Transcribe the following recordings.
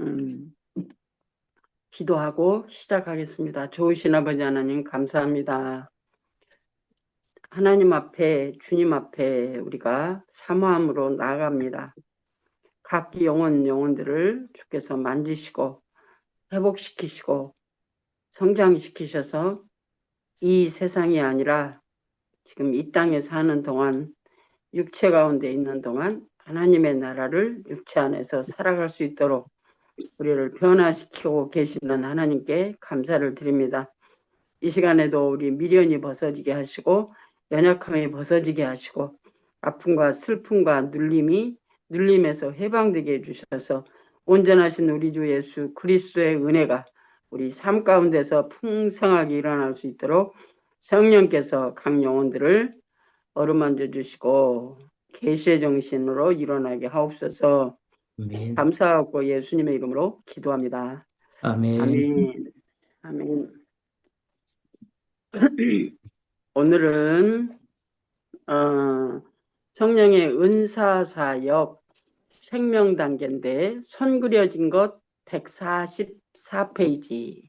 음, 기도하고 시작하겠습니다. 좋으신 아버지 하나님 감사합니다. 하나님 앞에 주님 앞에 우리가 사모함으로 나아갑니다. 각 영혼들을 주께서 만지시고 회복시키시고 성장시키셔서 이 세상이 아니라 지금 이 땅에 사는 동안 육체 가운데 있는 동안 하나님의 나라를 육체 안에서 살아갈 수 있도록 우리를 변화시키고 계시는 하나님께 감사를 드립니다. 이 시간에도 우리 미련이 벗어지게 하시고 연약함이 벗어지게 하시고 아픔과 슬픔과 눌림에서 해방되게 해주셔서 온전하신 우리 주 예수 그리스도의 은혜가 우리 삶 가운데서 풍성하게 일어날 수 있도록 성령께서 각 영혼들을 어루만져 주시고 계시의 정신으로 일어나게 하옵소서. 아멘. 감사하고 예수님의 이름으로 기도합니다. 아멘. 아멘. 아멘. 오늘은 성령의 은사사역 생명단계인데 손 그려진 것 144페이지,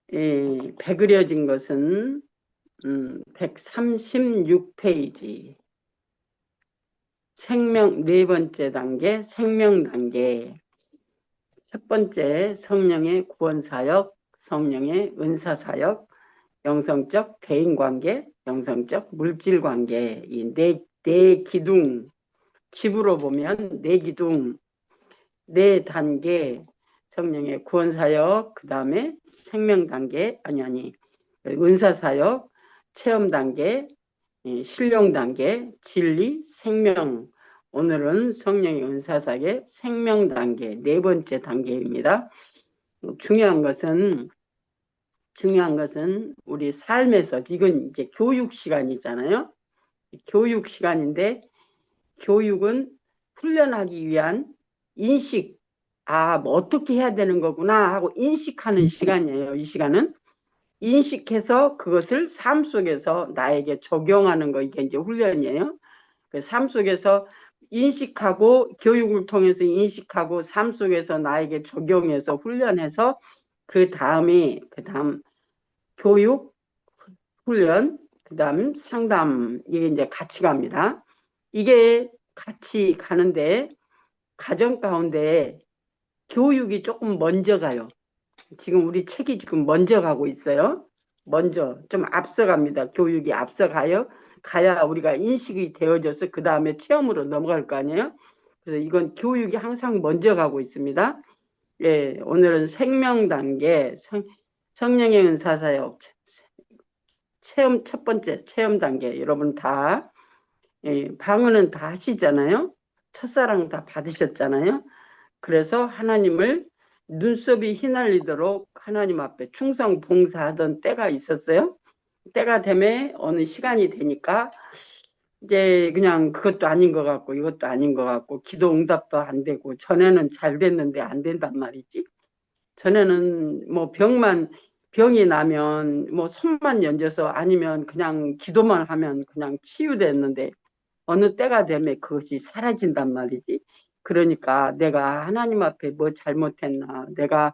배 그려진 것은 136페이지. 생명 네 번째 단계 생명단계. 첫 번째 성령의 구원사역, 성령의 은사사역, 영성적 대인관계, 영성적 물질관계. 이 네 기둥, 집으로 보면 네 기둥, 네 단계. 성령의 구원사역, 그 다음에 생명단계, 은사사역, 체험단계, 신령단계, 진리, 생명. 오늘은 성령의 은사사역의 생명단계 네 번째 단계입니다. 중요한 것은 우리 삶에서, 이건 이제 교육 시간이잖아요. 교육 시간인데 교육은 훈련하기 위한 인식, 뭐 어떻게 해야 되는 거구나 하고 인식하는 시간이에요. 이 시간은 인식해서 그것을 삶 속에서 나에게 적용하는 거, 이게 이제 훈련이에요. 그 삶 속에서 인식하고 교육을 통해서 인식하고 삶 속에서 나에게 적용해서 훈련해서 그 다음 교육, 훈련, 그 다음 상담, 이게 이제 같이 갑니다. 이게 같이 가는데 가정 가운데 교육이 조금 먼저 가요. 지금 우리 책이 지금 먼저 가고 있어요. 먼저 좀 앞서갑니다. 교육이 앞서가요. 가야 우리가 인식이 되어져서 그 다음에 체험으로 넘어갈 거 아니에요. 그래서 이건 교육이 항상 먼저 가고 있습니다. 예, 오늘은 생명 단계, 성령의 은사사역 체험, 첫 번째 체험 단계. 여러분 다 방언은 다 하시잖아요. 첫사랑 다 받으셨잖아요. 그래서 하나님을 눈썹이 휘날리도록 하나님 앞에 충성 봉사하던 때가 있었어요. 때가 되면 어느 시간이 되니까 이제 그냥 그것도 아닌 것 같고 이것도 아닌 것 같고 기도 응답도 안 되고, 전에는 잘 됐는데 안 된단 말이지. 전에는 뭐 병이 나면 뭐 손만 연져서 아니면 그냥 기도만 하면 그냥 치유됐는데 어느 때가 되면 그것이 사라진단 말이지. 그러니까 내가 하나님 앞에 뭐 잘못했나, 내가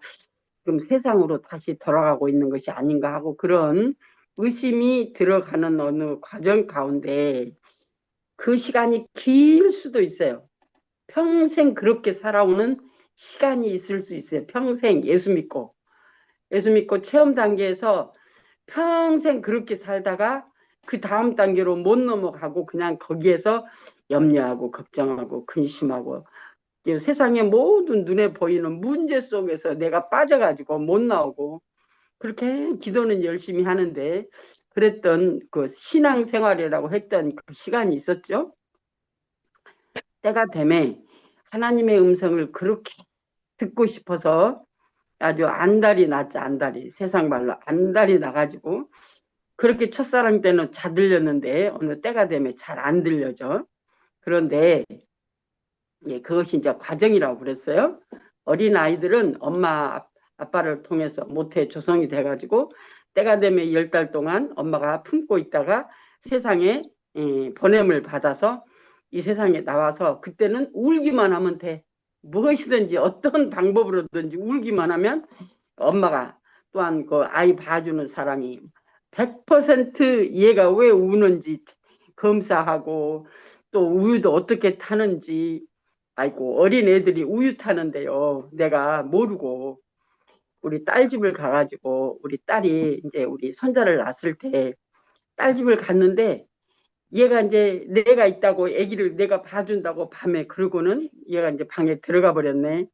지금 세상으로 다시 돌아가고 있는 것이 아닌가 하고 그런 의심이 들어가는 어느 과정 가운데 그 시간이 길 수도 있어요. 평생 그렇게 살아오는 시간이 있을 수 있어요. 평생 예수 믿고 체험 단계에서 평생 그렇게 살다가 그 다음 단계로 못 넘어가고 그냥 거기에서 염려하고 걱정하고 근심하고 세상의 모든 눈에 보이는 문제 속에서 내가 빠져가지고 못 나오고, 그렇게 기도는 열심히 하는데 그랬던 그 신앙생활이라고 했던 그 시간이 있었죠. 때가 되면 하나님의 음성을 그렇게 듣고 싶어서 아주 안달이 났죠. 안달이, 세상 말로 안달이 나가지고 그렇게 첫사랑 때는 잘 들렸는데 어느 때가 되면 잘 안 들려져. 그런데 그것이 이제 과정이라고 그랬어요. 어린 아이들은 엄마 아빠를 통해서 모태 조성이 돼가지고 때가 되면 10달 동안 엄마가 품고 있다가 세상에 보냄을 받아서 이 세상에 나와서 그때는 울기만 하면 돼. 무엇이든지 어떤 방법으로든지 울기만 하면 엄마가 또한 그 아이 봐주는 사람이 100% 얘가 왜 우는지 검사하고 또 우유도 어떻게 타는지. 아이고, 어린 애들이 우유 타는데요, 내가 모르고 우리 딸 집을 가가지고 우리 딸이 이제 우리 손자를 낳았을 때 딸 집을 갔는데 얘가 이제 내가 있다고 아기를 내가 봐준다고 밤에 그러고는 얘가 이제 방에 들어가 버렸네.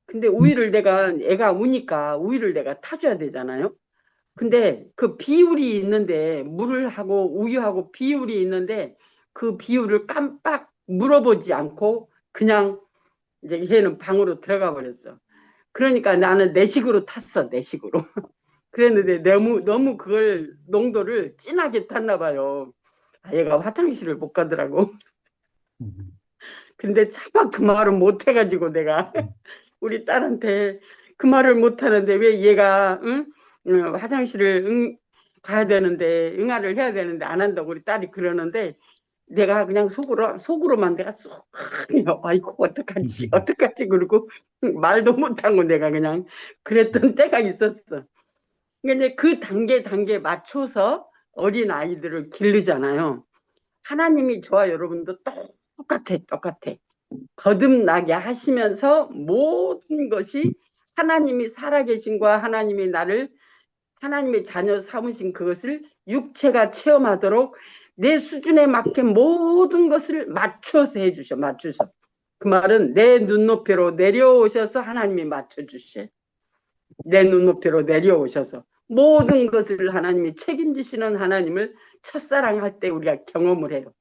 근데 우유를 내가 애가 우니까 우유를 내가 타줘야 되잖아요. 근데 그 비율이 있는데 물을 하고 우유하고 비율이 있는데 그 비율을 깜빡 물어보지 않고 그냥 이제 걔는 방으로 들어가 버렸어. 그러니까 나는 내 식으로 탔어, 내 식으로. 그랬는데 너무 그걸 농도를 진하게 탔나 봐요. 아, 얘가 화장실을 못 가더라고. 음, 근데 차마 그 말을 못 해가지고 내가 우리 딸한테 그 말을 못 하는데 왜 얘가 응? 화장실을 가야 되는데 응아를 해야 되는데 안 한다고 우리 딸이 그러는데 내가 그냥 속으로만 내가 쏙 아이고 어떡하지 그러고 말도 못하고 내가 그냥 그랬던 때가 있었어. 그러니까 이제 그 단계 맞춰서 어린 아이들을 기르잖아요. 하나님이 저와 여러분도 똑같아. 거듭나게 하시면서 모든 것이 하나님이 살아계신과 하나님이 나를 하나님의 자녀 삼으신 그것을 육체가 체험하도록 내 수준에 맞게 모든 것을 맞춰서 해주셔. 맞추셔. 그 말은 내 눈높이로 내려오셔서 하나님이 맞춰주셔. 내 눈높이로 내려오셔서 모든 것을 하나님이 책임지시는 하나님을 첫사랑할 때 우리가 경험을 해요.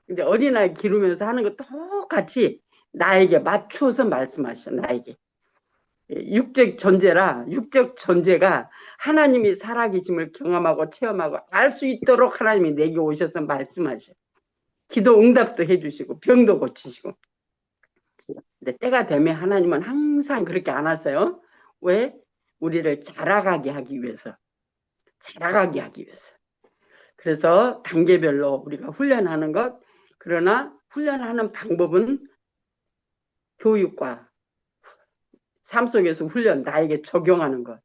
근데 어린아이 기르면서 하는 거 똑같이 나에게 맞추어서 말씀하셔. 나에게. 육적 존재가 하나님이 살아계심을 경험하고 체험하고 알 수 있도록 하나님이 내게 오셔서 말씀하셔. 기도 응답도 해주시고 병도 고치시고. 근데 때가 되면 하나님은 항상 그렇게 안 하세요. 왜? 우리를 자라가게 하기 위해서. 자라가게 하기 위해서. 그래서 단계별로 우리가 훈련하는 것, 그러나 훈련하는 방법은 교육과 삶 속에서 훈련, 나에게 적용하는 것.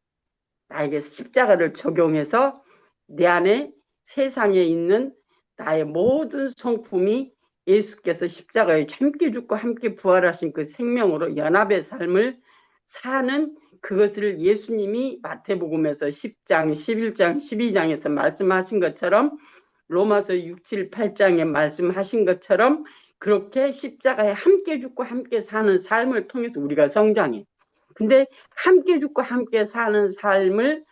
나에게 십자가를 적용해서 내 안에 세상에 있는 나의 모든 성품이 예수께서 십자가에 함께 죽고 함께 부활하신 그 생명으로 연합의 삶을 사는 그것을 예수님이 마태복음에서 10장, 11장, 12장에서 말씀하신 것처럼 로마서 6, 7, 8장에 말씀하신 것처럼 그렇게 십자가에 함께 죽고 함께 사는 삶을 통해서 우리가 성장해. 근데 함께 죽고 함께 사는 삶을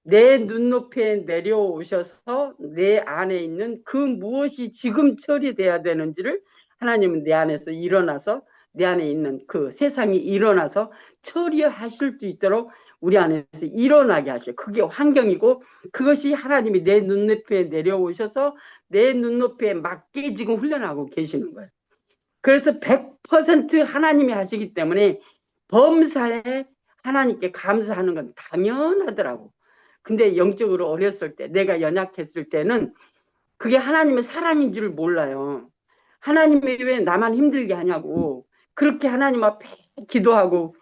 내 눈높이에 내려오셔서 내 안에 있는 그 무엇이 지금 처리돼야 되는지를 하나님은 내 안에서 일어나서 내 안에 있는 그 세상이 일어나서 처리하실 수 있도록 우리 안에서 일어나게 하셔요. 그게 환경이고 그것이 하나님이 내 눈높이에 내려오셔서 내 눈높이에 맞게 지금 훈련하고 계시는 거예요. 그래서 100% 하나님이 하시기 때문에 범사에 하나님께 감사하는 건 당연하더라고. 근데 영적으로 어렸을 때, 내가 연약했을 때는 그게 하나님의 사랑인 줄 몰라요. 하나님이 왜 나만 힘들게 하냐고. 그렇게 하나님 앞에 기도하고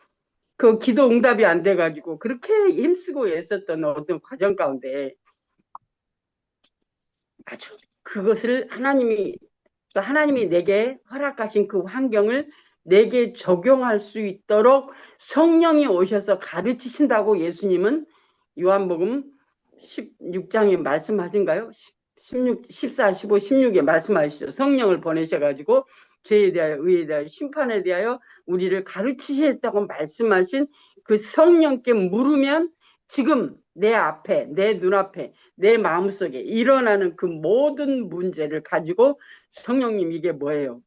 그 기도 응답이 안 돼가지고 그렇게 힘쓰고 애썼던 어떤 과정 가운데 아주 그것을 하나님이 내게 허락하신 그 환경을 내게 적용할 수 있도록 성령이 오셔서 가르치신다고 예수님은 요한복음 16장에 말씀하신가요? 14, 15, 16에 말씀하시죠. 성령을 보내셔가지고 죄에 대하여 의에 대하여 심판에 대하여 우리를 가르치셨다고 말씀하신 그 성령께 물으면 지금 내 앞에 내 눈앞에 내 마음속에 일어나는 그 모든 문제를 가지고 성령님 이게 뭐예요?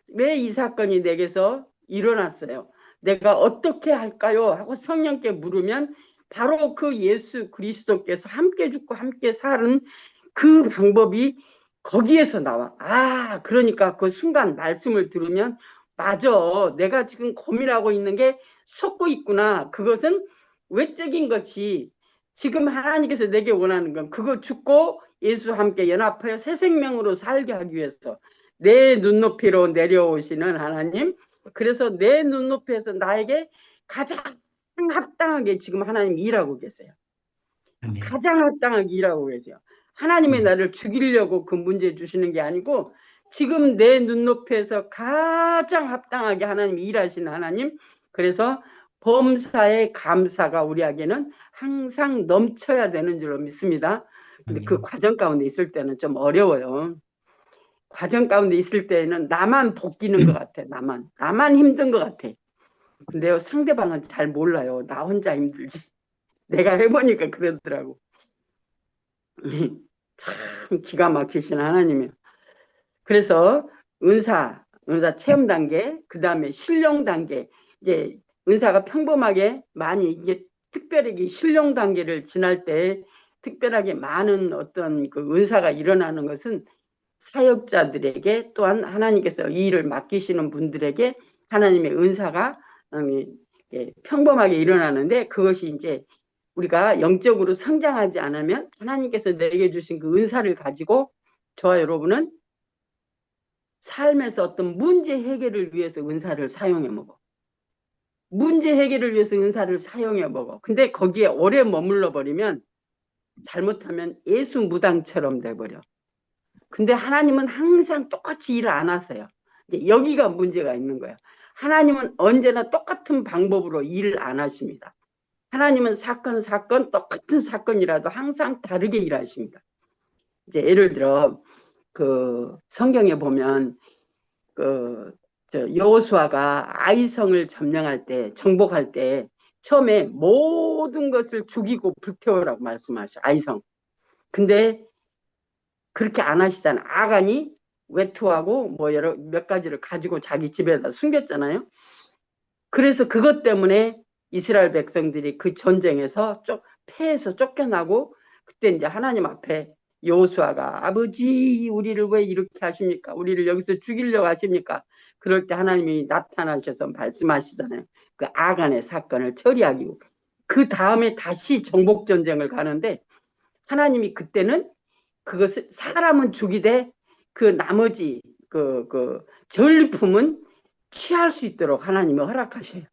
왜 이 사건이 내게서 일어났어요? 내가 어떻게 할까요? 하고 성령께 물으면 바로 그 예수 그리스도께서 함께 죽고 함께 사는 그 방법이 거기에서 나와. 아, 그러니까 그 순간 말씀을 들으면 맞아. 내가 지금 고민하고 있는 게 솟고 있구나. 그것은 외적인 것이 지금 하나님께서 내게 원하는 건 그거 죽고 예수와 함께 연합하여 새 생명으로 살게 하기 위해서 내 눈높이로 내려오시는 하나님, 그래서 내 눈높이에서 나에게 가장 합당하게 지금 하나님 일하고 계세요. 아멘. 가장 합당하게 일하고 계세요. 하나님의 음, 나를 죽이려고 그 문제 주시는 게 아니고 지금 내 눈높이에서 가장 합당하게 하나님이 일하시는 하나님. 그래서 범사의 감사가 우리에게는 항상 넘쳐야 되는 줄로 믿습니다. 근데 그 아멘. 과정 가운데 있을 때는 좀 어려워요. 과정 가운데 있을 때는 나만 볶이는 것 같아. 나만 힘든 것 같아. 근데요, 상대방은 잘 몰라요. 나 혼자 힘들지. 내가 해보니까 그러더라고. 참 기가 막히신 하나님이에요. 그래서 은사 체험 단계, 그 다음에 실용 단계, 이제 은사가 평범하게 많이 이게 특별히 실용 단계를 지날 때 특별하게 많은 어떤 그 은사가 일어나는 것은 사역자들에게 또한 하나님께서 이 일을 맡기시는 분들에게 하나님의 은사가 평범하게 일어나는데 그것이 이제 우리가 영적으로 성장하지 않으면 하나님께서 내게 주신 그 은사를 가지고 저와 여러분은 삶에서 어떤 문제 해결을 위해서 은사를 사용해 먹어. 문제 해결을 위해서 은사를 사용해 먹어. 근데 거기에 오래 머물러 버리면 잘못하면 예수 무당처럼 돼버려. 근데 하나님은 항상 똑같이 일을 안 하세요. 여기가 문제가 있는 거예요. 하나님은 언제나 똑같은 방법으로 일을 안 하십니다. 하나님은 사건 똑같은 사건이라도 항상 다르게 일하십니다. 이제 예를 들어 그 성경에 보면 그 여호수아가 아이성을 점령할 때 정복할 때 처음에 모든 것을 죽이고 불태우라고 말씀하셔. 아이성. 근데 그렇게 안 하시잖아. 아간이 외투하고 뭐 여러 몇 가지를 가지고 자기 집에다 숨겼잖아요. 그래서 그것 때문에 이스라엘 백성들이 그 전쟁에서 패해서 쫓겨나고 그때 이제 하나님 앞에 여호수아가 아버지 우리를 왜 이렇게 하십니까? 우리를 여기서 죽이려고 하십니까? 그럴 때 하나님이 나타나셔서 말씀하시잖아요. 그 아간의 사건을 처리하기. 그 다음에 다시 정복 전쟁을 가는데 하나님이 그때는 그것을 사람은 죽이되 그 나머지 그 전리품은 취할 수 있도록 하나님이 허락하셔요.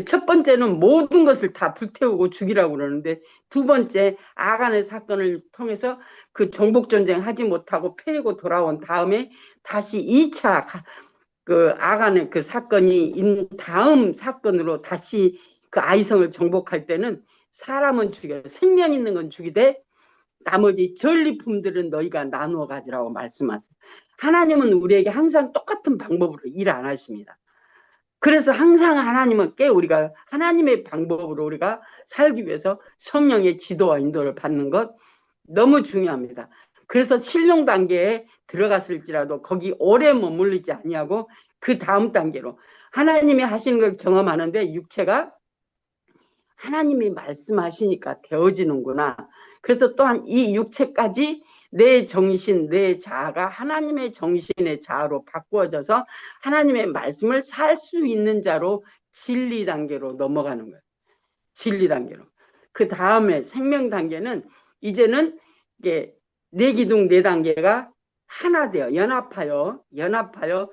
첫 번째는 모든 것을 다 불태우고 죽이라고 그러는데 두 번째 아간의 사건을 통해서 그 정복전쟁 하지 못하고 패고 돌아온 다음에 다시 2차 그 아간의 그 사건이 인 다음 사건으로 다시 그 아이성을 정복할 때는 사람은 죽여 생명 있는 건 죽이되 나머지 전리품들은 너희가 나누어 가지라고 말씀하세요. 하나님은 우리에게 항상 똑같은 방법으로 일 안 하십니다. 그래서 항상 하나님은 우리가 하나님의 방법으로 우리가 살기 위해서 성령의 지도와 인도를 받는 것 너무 중요합니다. 그래서 실용 단계에 들어갔을지라도 거기 오래 머물리지 아니하고 그 다음 단계로 하나님이 하시는 걸 경험하는데 육체가 하나님이 말씀하시니까 되어지는구나. 그래서 또한 이 육체까지 내 정신, 내 자아가 하나님의 정신의 자아로 바꾸어져서 하나님의 말씀을 살 수 있는 자로 진리 단계로 넘어가는 거예요. 진리 단계로. 그 다음에 생명 단계는 이제는 이게 네 기둥 네 단계가 하나 되어 연합하여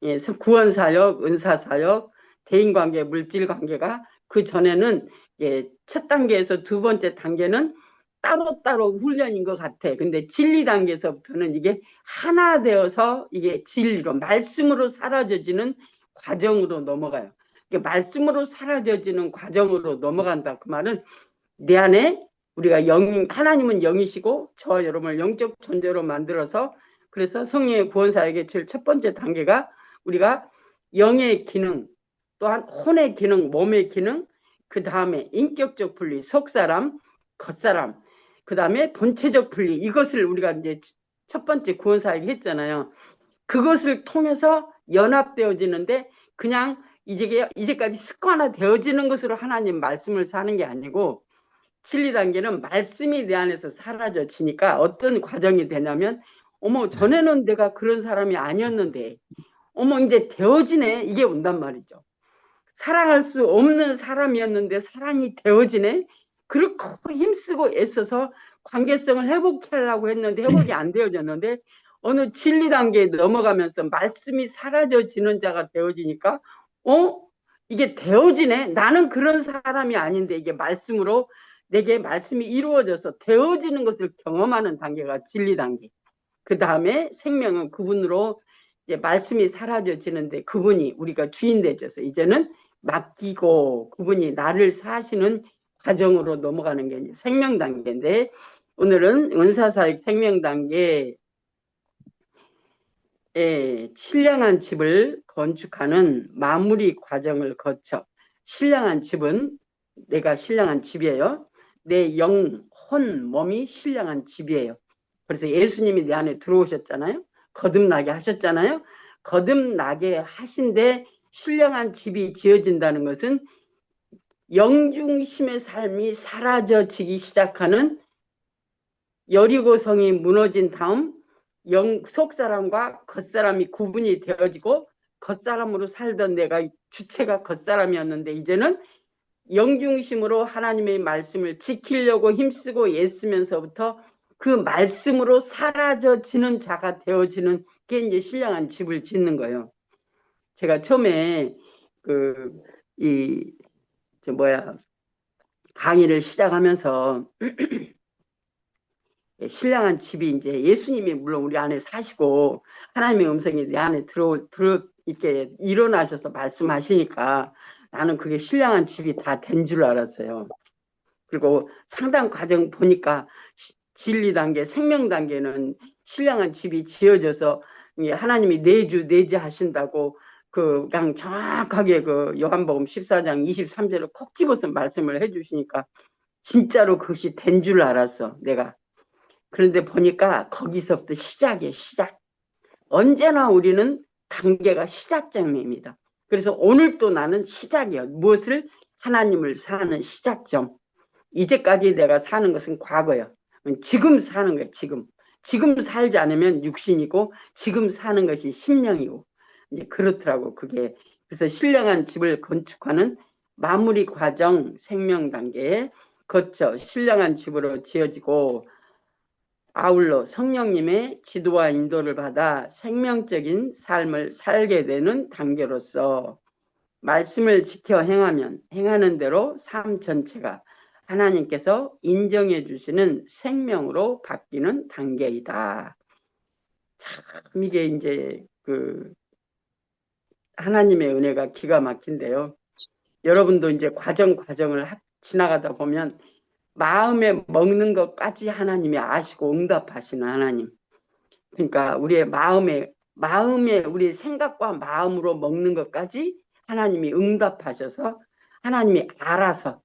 예, 구원사역, 은사사역, 대인관계, 물질관계가 그 전에는 예, 첫 단계에서 두 번째 단계는 따로따로 훈련인 것 같아. 근데 진리 단계에서부터는 이게 하나 되어서 이게 진리로, 말씀으로 사라져지는 과정으로 넘어가요. 말씀으로 사라져지는 과정으로 넘어간다. 그 말은 내 안에 우리가 하나님은 영이시고 저 여러분을 영적 존재로 만들어서 그래서 성령의 구원사역의 제일 첫 번째 단계가 우리가 영의 기능, 또한 혼의 기능, 몸의 기능, 그 다음에 인격적 분리, 속사람, 겉사람, 그 다음에 본체적 분리, 이것을 우리가 이제 첫 번째 구원사역을 했잖아요. 그것을 통해서 연합되어지는데 그냥 이제까지 습관화되어지는 것으로 하나님 말씀을 사는 게 아니고 진리 단계는 말씀이 내 안에서 사라져지니까 어떤 과정이 되냐면 어머 전에는 내가 그런 사람이 아니었는데 어머 이제 되어지네 이게 온단 말이죠. 사랑할 수 없는 사람이었는데 사랑이 되어지네. 그렇게 힘쓰고 애써서 관계성을 회복하려고 했는데 회복이 안 되어졌는데 어느 진리 단계에 넘어가면서 말씀이 사라져지는 자가 되어지니까 이게 되어지네. 나는 그런 사람이 아닌데 이게 말씀으로 내게 말씀이 이루어져서 되어지는 것을 경험하는 단계가 진리 단계. 그 다음에 생명은 그분으로 이제 말씀이 사라져지는데 그분이 우리가 주인 되셔서 이제는 맡기고 그분이 나를 사시는 과정으로 넘어가는 게 생명 단계인데 오늘은 은사사역 생명 단계 신령한 집을 건축하는 마무리 과정을 거쳐 신령한 집은 내가 신령한 집이에요. 내 영, 혼, 몸이 신령한 집이에요. 그래서 예수님이 내 안에 들어오셨잖아요. 거듭나게 하셨잖아요. 거듭나게 하신데 신령한 집이 지어진다는 것은 영중심의 삶이 사라져지기 시작하는 여리고성이 무너진 다음 속사람과 겉사람이 구분이 되어지고 겉사람으로 살던 내가 주체가 겉사람이었는데 이제는 영중심으로 하나님의 말씀을 지키려고 힘쓰고 애쓰면서부터 그 말씀으로 사라져지는 자가 되어지는 게 이제 신령한 집을 짓는 거예요. 제가 처음에 강의를 시작하면서 신령한 집이 이제 예수님이 물론 우리 안에 사시고 하나님의 음성이 내 안에 이렇게 일어나셔서 말씀하시니까 나는 그게 신령한 집이 다 된 줄 알았어요. 그리고 상담 과정 보니까 진리 단계, 생명 단계는 신령한 집이 지어져서 하나님이 내주 하신다고 그냥 정확하게 그 요한복음 14장 23절을 콕 집어서 말씀을 해주시니까 진짜로 그것이 된 줄 알았어, 내가. 그런데 보니까 거기서부터 시작이에요, 시작. 언제나 우리는 단계가 시작점입니다. 그래서 오늘도 나는 시작이에요. 무엇을? 하나님을 사는 시작점. 이제까지 내가 사는 것은 과거예요. 지금 사는 거예요, 지금. 지금 살지 않으면 육신이고 지금 사는 것이 심령이고 이제 그렇더라고, 그게. 그래서 신령한 집을 건축하는 마무리 과정 생명 단계에 거쳐 신령한 집으로 지어지고 아울러 성령님의 지도와 인도를 받아 생명적인 삶을 살게 되는 단계로서 말씀을 지켜 행하는 대로 삶 전체가 하나님께서 인정해 주시는 생명으로 바뀌는 단계이다. 참 이게 이제 하나님의 은혜가 기가 막힌데요. 여러분도 이제 과정을 지나가다 보면 마음에 먹는 것까지 하나님이 아시고 응답하시는 하나님. 그러니까 우리의 마음에 우리 생각과 마음으로 먹는 것까지 하나님이 응답하셔서 하나님이 알아서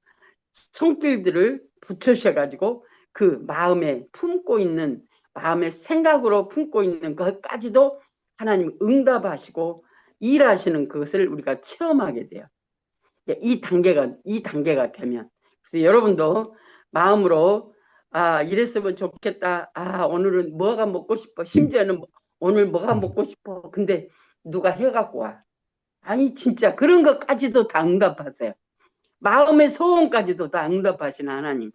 손길들을 붙여셔가지고 그 마음에 품고 있는 마음의 생각으로 품고 있는 것까지도 하나님 응답하시고 일하시는 그것을 우리가 체험하게 돼요. 이 단계가 되면. 그래서 여러분도 마음으로 이랬으면 좋겠다. 오늘은 뭐가 먹고 싶어. 심지어는 오늘 뭐가 먹고 싶어. 근데 누가 해갖고 와. 아니 진짜 그런 것까지도 다 응답하세요. 마음의 소원까지도 다 응답하시는 하나님.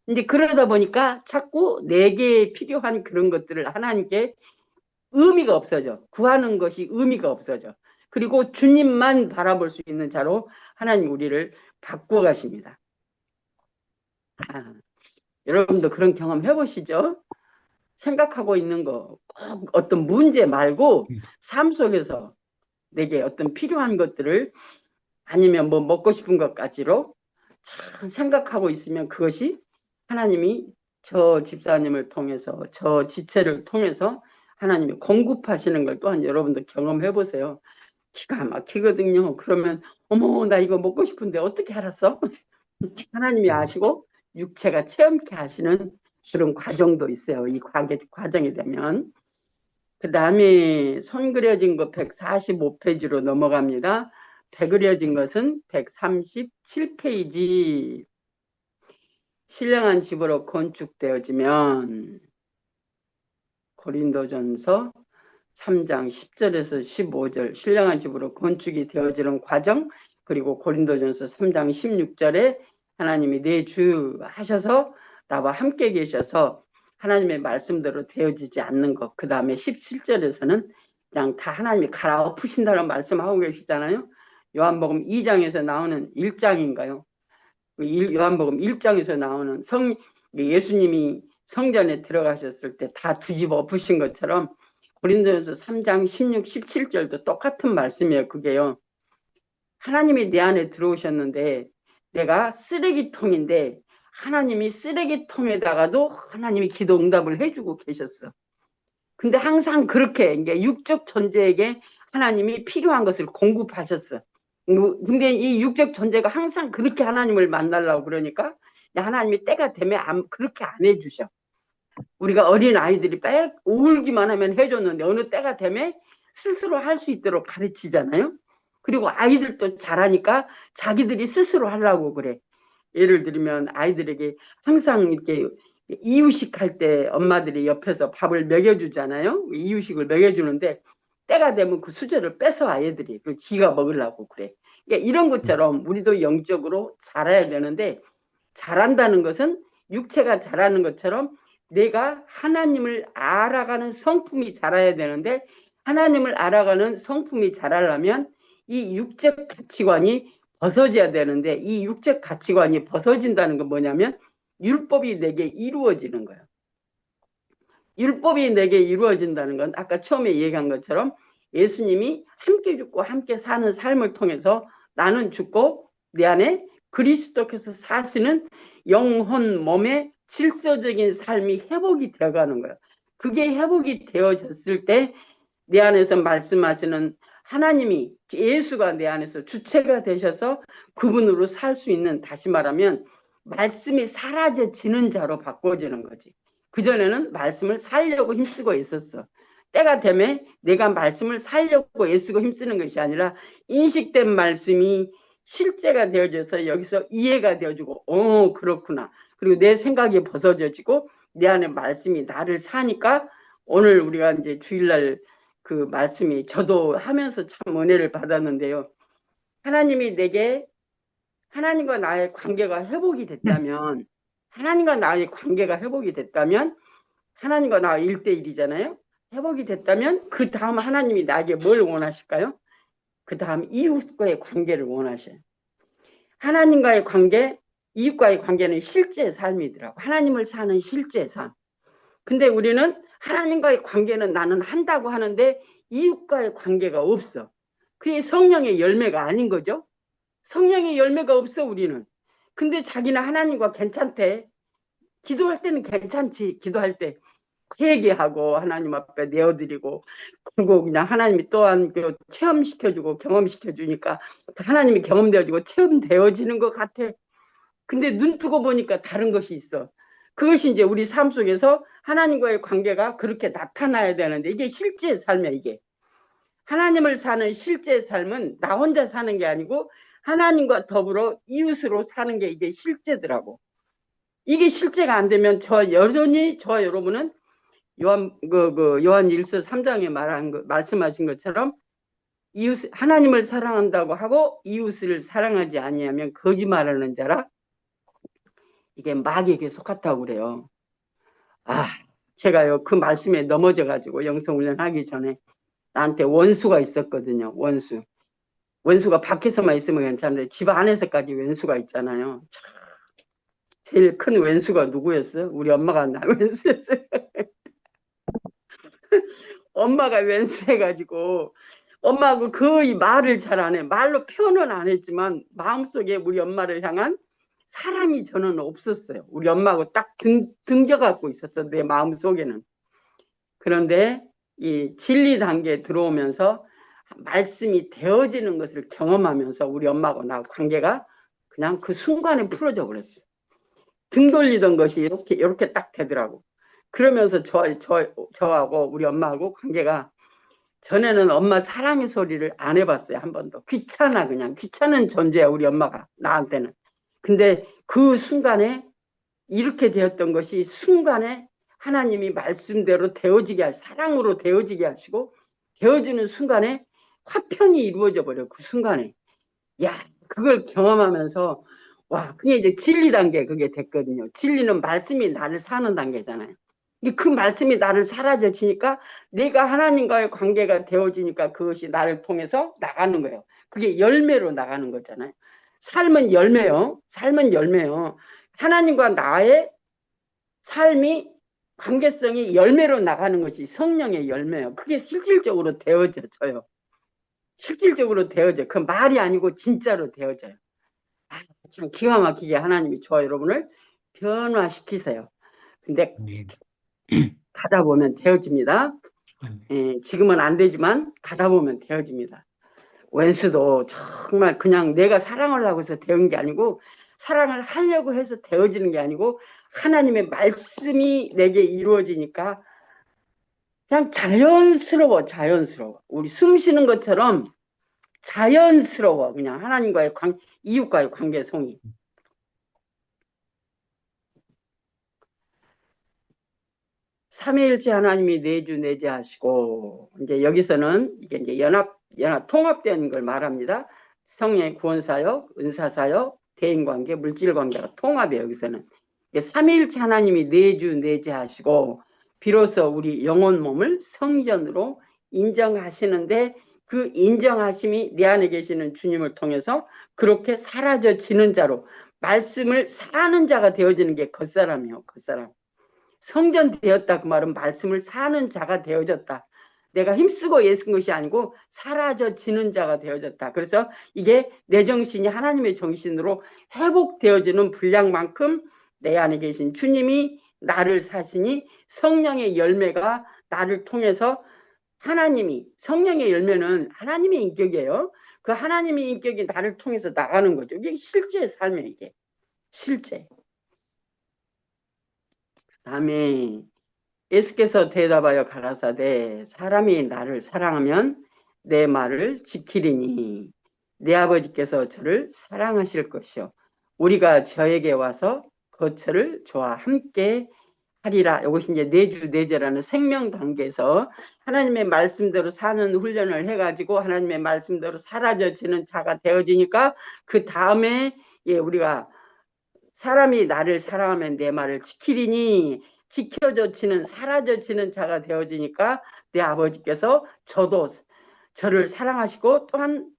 이제 그러다 보니까 자꾸 내게 필요한 그런 것들을 하나님께 의미가 없어져. 구하는 것이 의미가 없어져. 그리고 주님만 바라볼 수 있는 자로 하나님 우리를 바꾸어 가십니다. 여러분도 그런 경험 해보시죠. 생각하고 있는 거 꼭 어떤 문제 말고 삶 속에서 내게 어떤 필요한 것들을 아니면 뭐 먹고 싶은 것까지로 참 생각하고 있으면 그것이 하나님이 저 집사님을 통해서 저 지체를 통해서 하나님이 공급하시는 걸 또한 여러분도 경험해 보세요. 기가 막히거든요. 그러면 어머 나 이거 먹고 싶은데 어떻게 알았어? 하나님이 아시고 육체가 체험케 하시는 그런 과정도 있어요. 이 과정이 되면. 그 다음에 손 그려진 거 145페이지로 넘어갑니다. 배 그려진 것은 137페이지. 신령한 집으로 건축되어지면 고린도전서 3장 10절에서 15절 신령한 집으로 건축이 되어지는 과정, 그리고 고린도전서 3장 16절에 하나님이 내 주 하셔서 나와 함께 계셔서 하나님의 말씀대로 되어지지 않는 것. 그 다음에 17절에서는 그냥 다 하나님이 갈아엎으신다는 말씀하고 계시잖아요. 요한복음 2장에서 나오는 1장인가요? 요한복음 1장에서 나오는 예수님이 성전에 들어가셨을 때 다 뒤집어 엎으신 것처럼 고린도전서 3장 16, 17절도 똑같은 말씀이에요. 그게요. 하나님이 내 안에 들어오셨는데 내가 쓰레기통인데 하나님이 쓰레기통에다가도 하나님이 기도 응답을 해주고 계셨어. 근데 항상 그렇게 이제 육적 존재에게 하나님이 필요한 것을 공급하셨어. 근데 이 육적 존재가 항상 그렇게 하나님을 만나려고 그러니까 하나님이 때가 되면 그렇게 안 해주셔. 우리가 어린 아이들이 빽 울기만 하면 해줬는데 어느 때가 되면 스스로 할 수 있도록 가르치잖아요. 그리고 아이들도 잘하니까 자기들이 스스로 하려고 그래. 예를 들면 아이들에게 항상 이렇게 이유식 할 때 엄마들이 옆에서 밥을 먹여주잖아요. 이유식을 먹여주는데 때가 되면 그 수저를 뺏어 아이들이 지가 먹으려고 그래. 그러니까 이런 것처럼 우리도 영적으로 자라야 되는데 자란다는 것은 육체가 자라는 것처럼 내가 하나님을 알아가는 성품이 자라야 되는데 하나님을 알아가는 성품이 자라려면 이 육적 가치관이 벗어져야 되는데 이 육적 가치관이 벗어진다는 건 뭐냐면 율법이 내게 이루어지는 거예요. 율법이 내게 이루어진다는 건 아까 처음에 얘기한 것처럼 예수님이 함께 죽고 함께 사는 삶을 통해서 나는 죽고 내 안에 그리스도께서 사시는 영혼 몸의 질서적인 삶이 회복이 되어가는 거예요. 그게 회복이 되어졌을 때 내 안에서 말씀하시는 하나님이 예수가 내 안에서 주체가 되셔서 그분으로 살 수 있는, 다시 말하면 말씀이 사라져지는 자로 바꿔지는 거지. 그전에는 말씀을 살려고 힘쓰고 있었어. 때가 되면 내가 말씀을 살려고 애쓰고 힘쓰는 것이 아니라 인식된 말씀이 실제가 되어져서 여기서 이해가 되어지고 그렇구나. 그리고 내 생각이 벗어져지고 내 안에 말씀이 나를 사니까 오늘 우리가 이제 주일날 그 말씀이 저도 하면서 참 은혜를 받았는데요. 하나님이 내게 하나님과 나의 관계가 회복이 됐다면 하나님과 나의 관계가 회복이 됐다면 하나님과 나와 1대1이잖아요. 회복이 됐다면 그 다음 하나님이 나에게 뭘 원하실까요? 그 다음 이웃과의 관계를 원하셔요. 하나님과의 관계, 이웃과의 관계는 실제 삶이더라고. 하나님을 사는 실제 삶. 근데 우리는 하나님과의 관계는 나는 한다고 하는데 이웃과의 관계가 없어. 그게 성령의 열매가 아닌 거죠. 성령의 열매가 없어 우리는. 근데 자기는 하나님과 괜찮대. 기도할 때는 괜찮지. 기도할 때 회개하고 하나님 앞에 내어드리고 그리고 그냥 하나님이 또한 체험시켜주고 경험시켜주니까 하나님이 경험되어지고 체험되어지는 것 같아. 근데 눈 뜨고 보니까 다른 것이 있어. 그것이 이제 우리 삶 속에서 하나님과의 관계가 그렇게 나타나야 되는데 이게 실제 삶이야. 이게 하나님을 사는 실제 삶은 나 혼자 사는 게 아니고 하나님과 더불어 이웃으로 사는 게 이게 실제더라고. 이게 실제가 안 되면 여전히 저와 여러분은 요한 1서 3장에 말씀하신 것처럼 하나님을 사랑한다고 하고 이웃을 사랑하지 아니하면 거짓말하는 자라. 이게 마귀에게 속았다고 그래요. 제가요 그 말씀에 넘어져가지고 영성훈련 하기 전에 나한테 원수가 있었거든요. 원수가 밖에서만 있으면 괜찮은데 집 안에서까지 원수가 있잖아요. 제일 큰 원수가 누구였어요? 우리 엄마가 나 원수였어요. 엄마가 웬수해가지고 엄마하고 거의 말을 잘 안 해. 말로 표현은 안 했지만 마음속에 우리 엄마를 향한 사랑이 저는 없었어요. 우리 엄마하고 딱 등져갖고 있었어. 내 마음속에는. 그런데 이 진리 단계에 들어오면서 말씀이 되어지는 것을 경험하면서 우리 엄마하고 나 관계가 그냥 그 순간에 풀어져 버렸어. 등 돌리던 것이 이렇게 딱 되더라고. 그러면서 저하고 우리 엄마하고 관계가, 전에는 엄마 사랑의 소리를 안 해봤어요. 한 번도. 귀찮아. 그냥 귀찮은 존재야 우리 엄마가 나한테는. 근데 그 순간에 이렇게 되었던 것이 순간에 하나님이 말씀대로 되어지게 사랑으로 되어지게 하시고 되어지는 순간에 화평이 이루어져 버려. 그 순간에. 야, 그걸 경험하면서 와, 그게 이제 진리 단계 그게 됐거든요. 진리는 말씀이 나를 사는 단계잖아요. 그 말씀이 나를 사라져지니까 내가 하나님과의 관계가 되어지니까 그것이 나를 통해서 나가는 거예요. 그게 열매로 나가는 거잖아요. 삶은 열매요. 삶은 열매요. 하나님과 나의 삶이 관계성이 열매로 나가는 것이 성령의 열매요. 그게 실질적으로 되어져요. 실질적으로 되어져. 그 말이 아니고 진짜로 되어져요. 아, 참 기가 막히게 하나님이 저와 여러분을 변화시키세요. 근데 아멘. 가다 보면 되어집니다. 아멘. 지금은 안 되지만 가다 보면 되어집니다. 웬수도 정말 그냥 내가 사랑을 하고 해서 되는 게 아니고 사랑을 하려고 해서 되어지는 게 아니고 하나님의 말씀이 내게 이루어지니까 그냥 자연스러워, 자연스러워. 우리 숨 쉬는 것처럼 자연스러워. 그냥 하나님과의 이웃과의 관계성이. 삼위일체 하나님이 내주 내재하시고 이제 여기서는 이게 이제 연합 통합된 걸 말합니다. 성령의 구원사역, 은사사역, 대인관계, 물질관계가 통합이에요. 여기서는 삼위일체 하나님이 내주 내재하시고 비로소 우리 영혼 몸을 성전으로 인정하시는데 그 인정하심이 내 안에 계시는 주님을 통해서 그렇게 사라져지는 자로 말씀을 사는 자가 되어지는 게 겉사람이에요. 겉사람. 성전 되었다 그 말은 말씀을 사는 자가 되어졌다. 내가 힘쓰고 애쓴 것이 아니고 사라져지는 자가 되어졌다. 그래서 이게 내 정신이 하나님의 정신으로 회복되어지는 분량만큼 내 안에 계신 주님이 나를 사시니 성령의 열매가 나를 통해서 하나님이 성령의 열매는 하나님의 인격이에요. 그 하나님의 인격이 나를 통해서 나가는 거죠. 이게 실제 삶이에요. 이게 실제. 다음에 예수께서 대답하여 가라사대 사람이 나를 사랑하면 내 말을 지키리니 내 아버지께서 저를 사랑하실 것이요 우리가 저에게 와서 거처를 저와 함께 하리라. 이것이 이제 내주 내재라는 생명 단계에서 하나님의 말씀대로 사는 훈련을 해가지고 하나님의 말씀대로 사라져지는 자가 되어지니까 그 다음에 우리가 사람이 나를 사랑하면 내 말을 지키리니 지켜져지는 사라져지는 자가 되어지니까 내 아버지께서 저를 사랑하시고 또한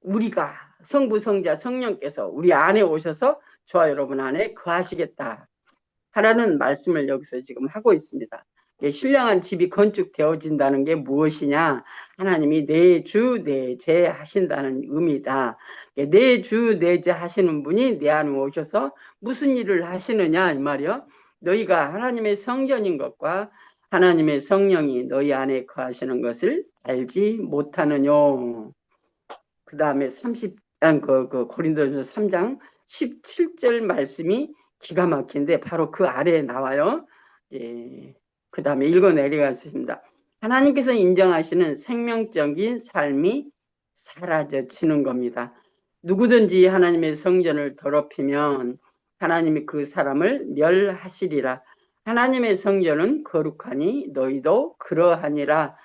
우리가 성부 성자 성령께서 우리 안에 오셔서 저와 여러분 안에 거하시겠다 하라는 말씀을 여기서 지금 하고 있습니다. 신령한 집이 건축되어진다는 게 무엇이냐? 하나님이 내주 내재 하신다는 의미다. 내주 내재 하시는 분이 내 안에 오셔서 무슨 일을 하시느냐 이 말이요. 너희가 하나님의 성전인 것과 하나님의 성령이 너희 안에 거하시는 것을 알지 못하느냐. 그 다음에 고린도전서 3장 17절 말씀이 기가 막힌데 바로 그 아래에 나와요. 그 다음에 읽어내리겠습니다. 하나님께서 인정하시는 생명적인 삶이 사라져지는 겁니다. 누구든지 하나님의 성전을 더럽히면 하나님이 그 사람을 멸하시리라. 하나님의 성전은 거룩하니 너희도 그러하니라.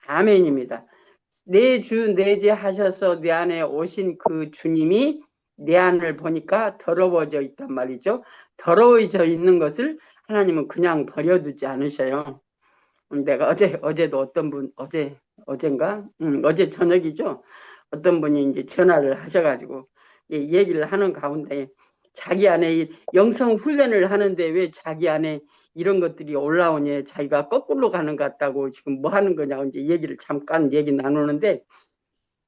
아멘입니다. 내주 내재 하셔서 내 안에 오신 그 주님이 내 안을 보니까 더러워져 있단 말이죠. 더러워져 있는 것을 하나님은 그냥 버려두지 않으셔요. 내가 어제도 어떤 분, 어젠가? 어제 저녁이죠. 어떤 분이 이제 전화를 하셔가지고 얘기를 하는 가운데 자기 안에 영성 훈련을 하는데 왜 자기 안에 이런 것들이 올라오냐, 자기가 거꾸로 가는 것 같다고 지금 뭐 하는 거냐고 이제 얘기를 잠깐 얘기 나누는데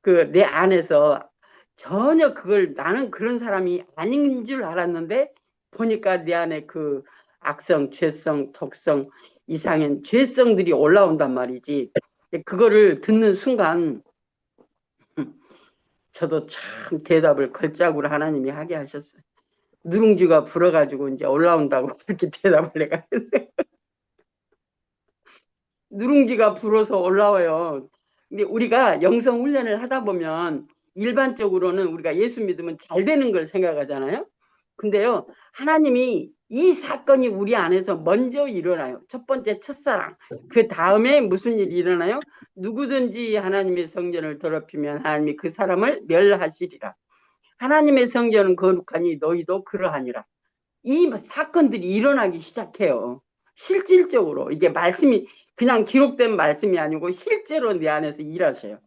그 내 안에서 전혀 그걸 나는 그런 사람이 아닌 줄 알았는데 보니까 내 안에 그 악성, 죄성, 독성, 이상한 죄성들이 올라온단 말이지. 그거를 듣는 순간 저도 참 대답을 걸작으로 하나님이 하게 하셨어요. 누룽지가 불어가지고 이제 올라온다고 그렇게 대답을 내가 했는데 누룽지가 불어서 올라와요. 근데 우리가 영성 훈련을 하다 보면 일반적으로는 우리가 예수 믿으면 잘 되는 걸 생각하잖아요. 근데요, 하나님이 이 사건이 우리 안에서 먼저 일어나요. 첫 번째 첫사랑. 그 다음에 무슨 일이 일어나요? 누구든지 하나님의 성전을 더럽히면 하나님이 그 사람을 멸하시리라. 하나님의 성전은 거룩하니 너희도 그러하니라. 이 사건들이 일어나기 시작해요. 실질적으로 이게 말씀이 그냥 기록된 말씀이 아니고 실제로 내 안에서 일하셔요.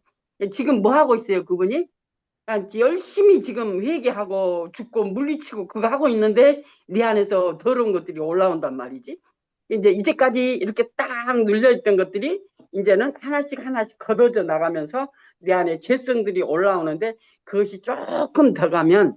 지금 뭐 하고 있어요, 그분이? 열심히 지금 회개하고 죽고 물리치고 그거 하고 있는데 네 안에서 더러운 것들이 올라온단 말이지. 이제 이제까지 이렇게 딱 눌려있던 것들이 이제는 하나씩 하나씩 걷어져 나가면서 내 안에 죄성들이 올라오는데 그것이 조금 더 가면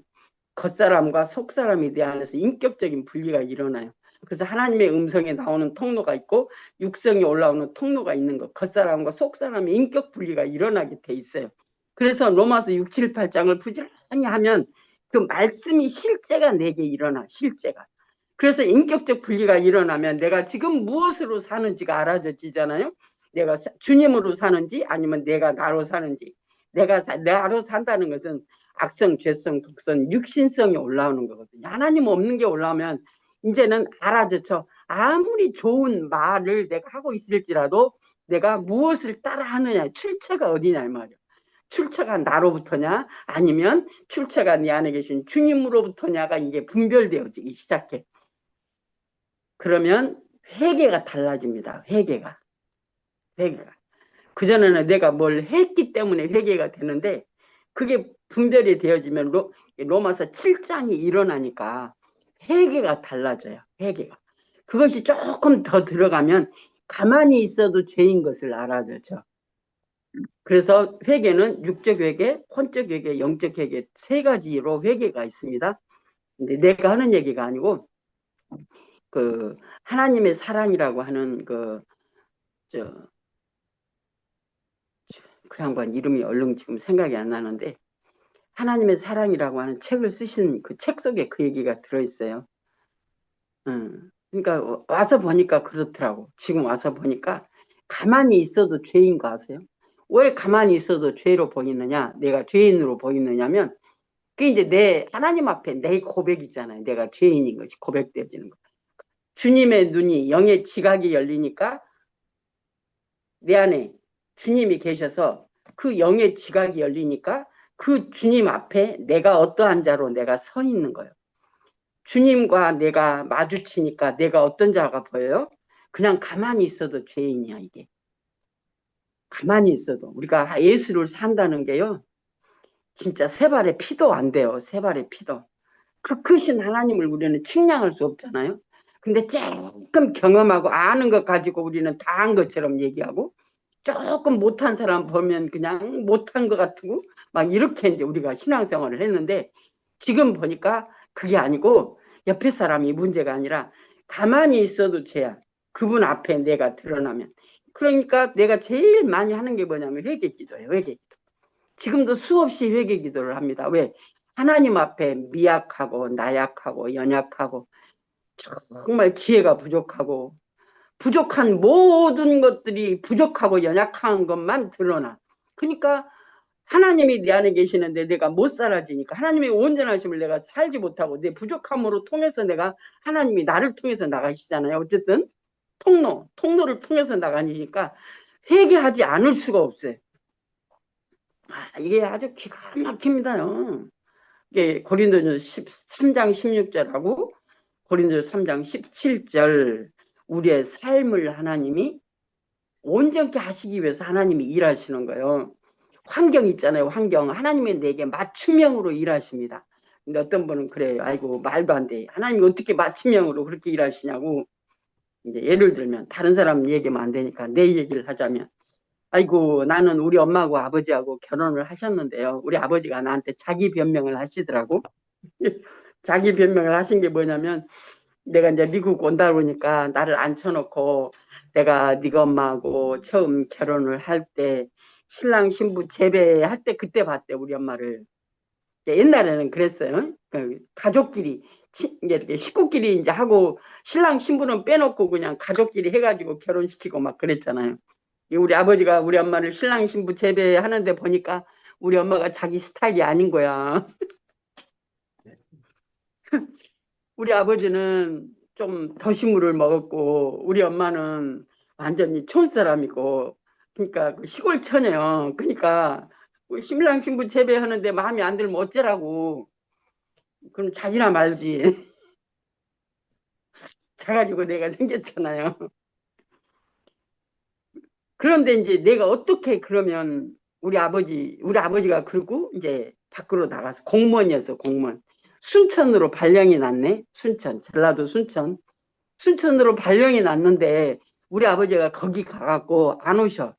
겉사람과 속사람이 내 안에서 인격적인 분리가 일어나요. 그래서 하나님의 음성에 나오는 통로가 있고 육성이 올라오는 통로가 있는 것. 겉사람과 속사람의 인격 분리가 일어나게 돼 있어요. 그래서 로마서 6, 7, 8장을 부지런히 하면 그 말씀이 실제가 내게 일어나. 실제가. 그래서 인격적 분리가 일어나면 내가 지금 무엇으로 사는지가 알아져지잖아요. 내가 주님으로 사는지 아니면 내가 나로 사는지. 내가 나로 산다는 것은 악성, 죄성, 독성, 육신성이 올라오는 거거든요. 하나님 없는 게 올라오면 이제는 알아져서 아무리 좋은 말을 내가 하고 있을지라도 내가 무엇을 따라 하느냐, 출처가 어디냐 이 말이야. 출처가 나로부터냐 아니면 출처가 네 안에 계신 주님으로부터냐가 이게 분별되어지기 시작해. 그러면 회개가 달라집니다. 회개가. 그전에는 내가 뭘 했기 때문에 회개가 되는데 그게 분별이 되어지면 로마서 7장이 일어나니까 회개가 달라져요. 회개가. 그것이 조금 더 들어가면 가만히 있어도 죄인 것을 알아들죠. 그래서 회개는 육적 회개, 혼적 회개, 영적 회개 세 가지로 회개가 있습니다. 근데 내가 하는 얘기가 아니고 그 하나님의 사랑이라고 하는 그 양반 이름이 얼른 지금 생각이 안 나는데 하나님의 사랑이라고 하는 책을 쓰신 그 책 속에 그 얘기가 들어있어요. 그러니까 와서 보니까 그렇더라고. 지금 와서 보니까 가만히 있어도 죄인 거 아세요? 왜 가만히 있어도 죄로 보이느냐? 내가 죄인으로 보이느냐면 그게 이제 내 하나님 앞에 내 고백이잖아요. 내가 죄인인 것이 고백되어지는 거. 주님의 눈이 영의 지각이 열리니까 내 안에 주님이 계셔서 그 영의 지각이 열리니까 그 주님 앞에 내가 어떠한 자로 내가 서 있는 거예요. 주님과 내가 마주치니까 내가 어떤 자가 보여요? 그냥 가만히 있어도 죄인이야 이게. 가만히 있어도 우리가 예수를 산다는 게요. 진짜 세 발의 피도 안 돼요. 세 발의 피도. 그 크신 하나님을 우리는 측량할 수 없잖아요. 근데 조금 경험하고 아는 것 가지고 우리는 다 한 것처럼 얘기하고 조금 못한 사람 보면 그냥 못한 것 같고 막 이렇게 이제 우리가 신앙생활을 했는데 지금 보니까 그게 아니고 옆에 사람이 문제가 아니라 가만히 있어도 죄야. 그분 앞에 내가 드러나면. 그러니까 내가 제일 많이 하는 게 뭐냐면 회개기도예요. 회개기도. 지금도 수없이 회개기도를 합니다. 왜? 하나님 앞에 미약하고 나약하고 연약하고 정말 지혜가 부족하고 부족한 모든 것들이 부족하고 연약한 것만 드러나. 그러니까 하나님이 내 안에 계시는데 내가 못 살아지니까 하나님의 온전하심을 내가 살지 못하고 내 부족함으로 통해서 내가 하나님이 나를 통해서 나가시잖아요. 어쨌든 통로를 통해서 나가니까 회개하지 않을 수가 없어요. 이게 아주 기가 막힙니다요. 이게 고린도전서 3장 16절하고 고린도전서 3장 17절 우리의 삶을 하나님이 온전케 하시기 위해서 하나님이 일하시는 거예요. 환경 있잖아요. 환경. 하나님이 내게 맞춤형으로 일하십니다. 근데 어떤 분은 그래요. 아이고 말도 안 돼. 하나님이 어떻게 맞춤형으로 그렇게 일하시냐고. 이제 예를 들면 다른 사람 얘기하면 안 되니까 내 얘기를 하자면 아이고 나는 우리 엄마하고 아버지하고 결혼을 하셨는데요. 우리 아버지가 나한테 자기 변명을 하시더라고. 자기 변명을 하신 게 뭐냐면 내가 이제 미국 온다 그러니까 나를 앉혀놓고 내가 네가 엄마하고 처음 결혼을 할 때 신랑 신부 재배할 때 그때 봤대 우리 엄마를. 옛날에는 그랬어요. 가족끼리 이렇게 식구끼리 이제 하고 신랑 신부는 빼놓고 그냥 가족끼리 해가지고 결혼시키고 막 그랬잖아요. 우리 아버지가 우리 엄마를 신랑 신부 재배하는데 보니까 우리 엄마가 자기 스타일이 아닌 거야. 우리 아버지는 좀 더시물을 먹었고 우리 엄마는 완전히 촌사람이고 그러니까 시골 처녀요. 그러니까 신랑 신부 재배하는데 마음에 안 들면 어쩌라고. 그럼 자지나 말지. 자가지고 내가 생겼잖아요. 그런데 이제 내가 어떻게 그러면 우리 아버지가 그러고 이제 밖으로 나가서 공무원이었어, 공무원. 순천으로 발령이 났네. 순천, 전라도 순천. 순천으로 발령이 났는데 우리 아버지가 거기 가갖고 안 오셔.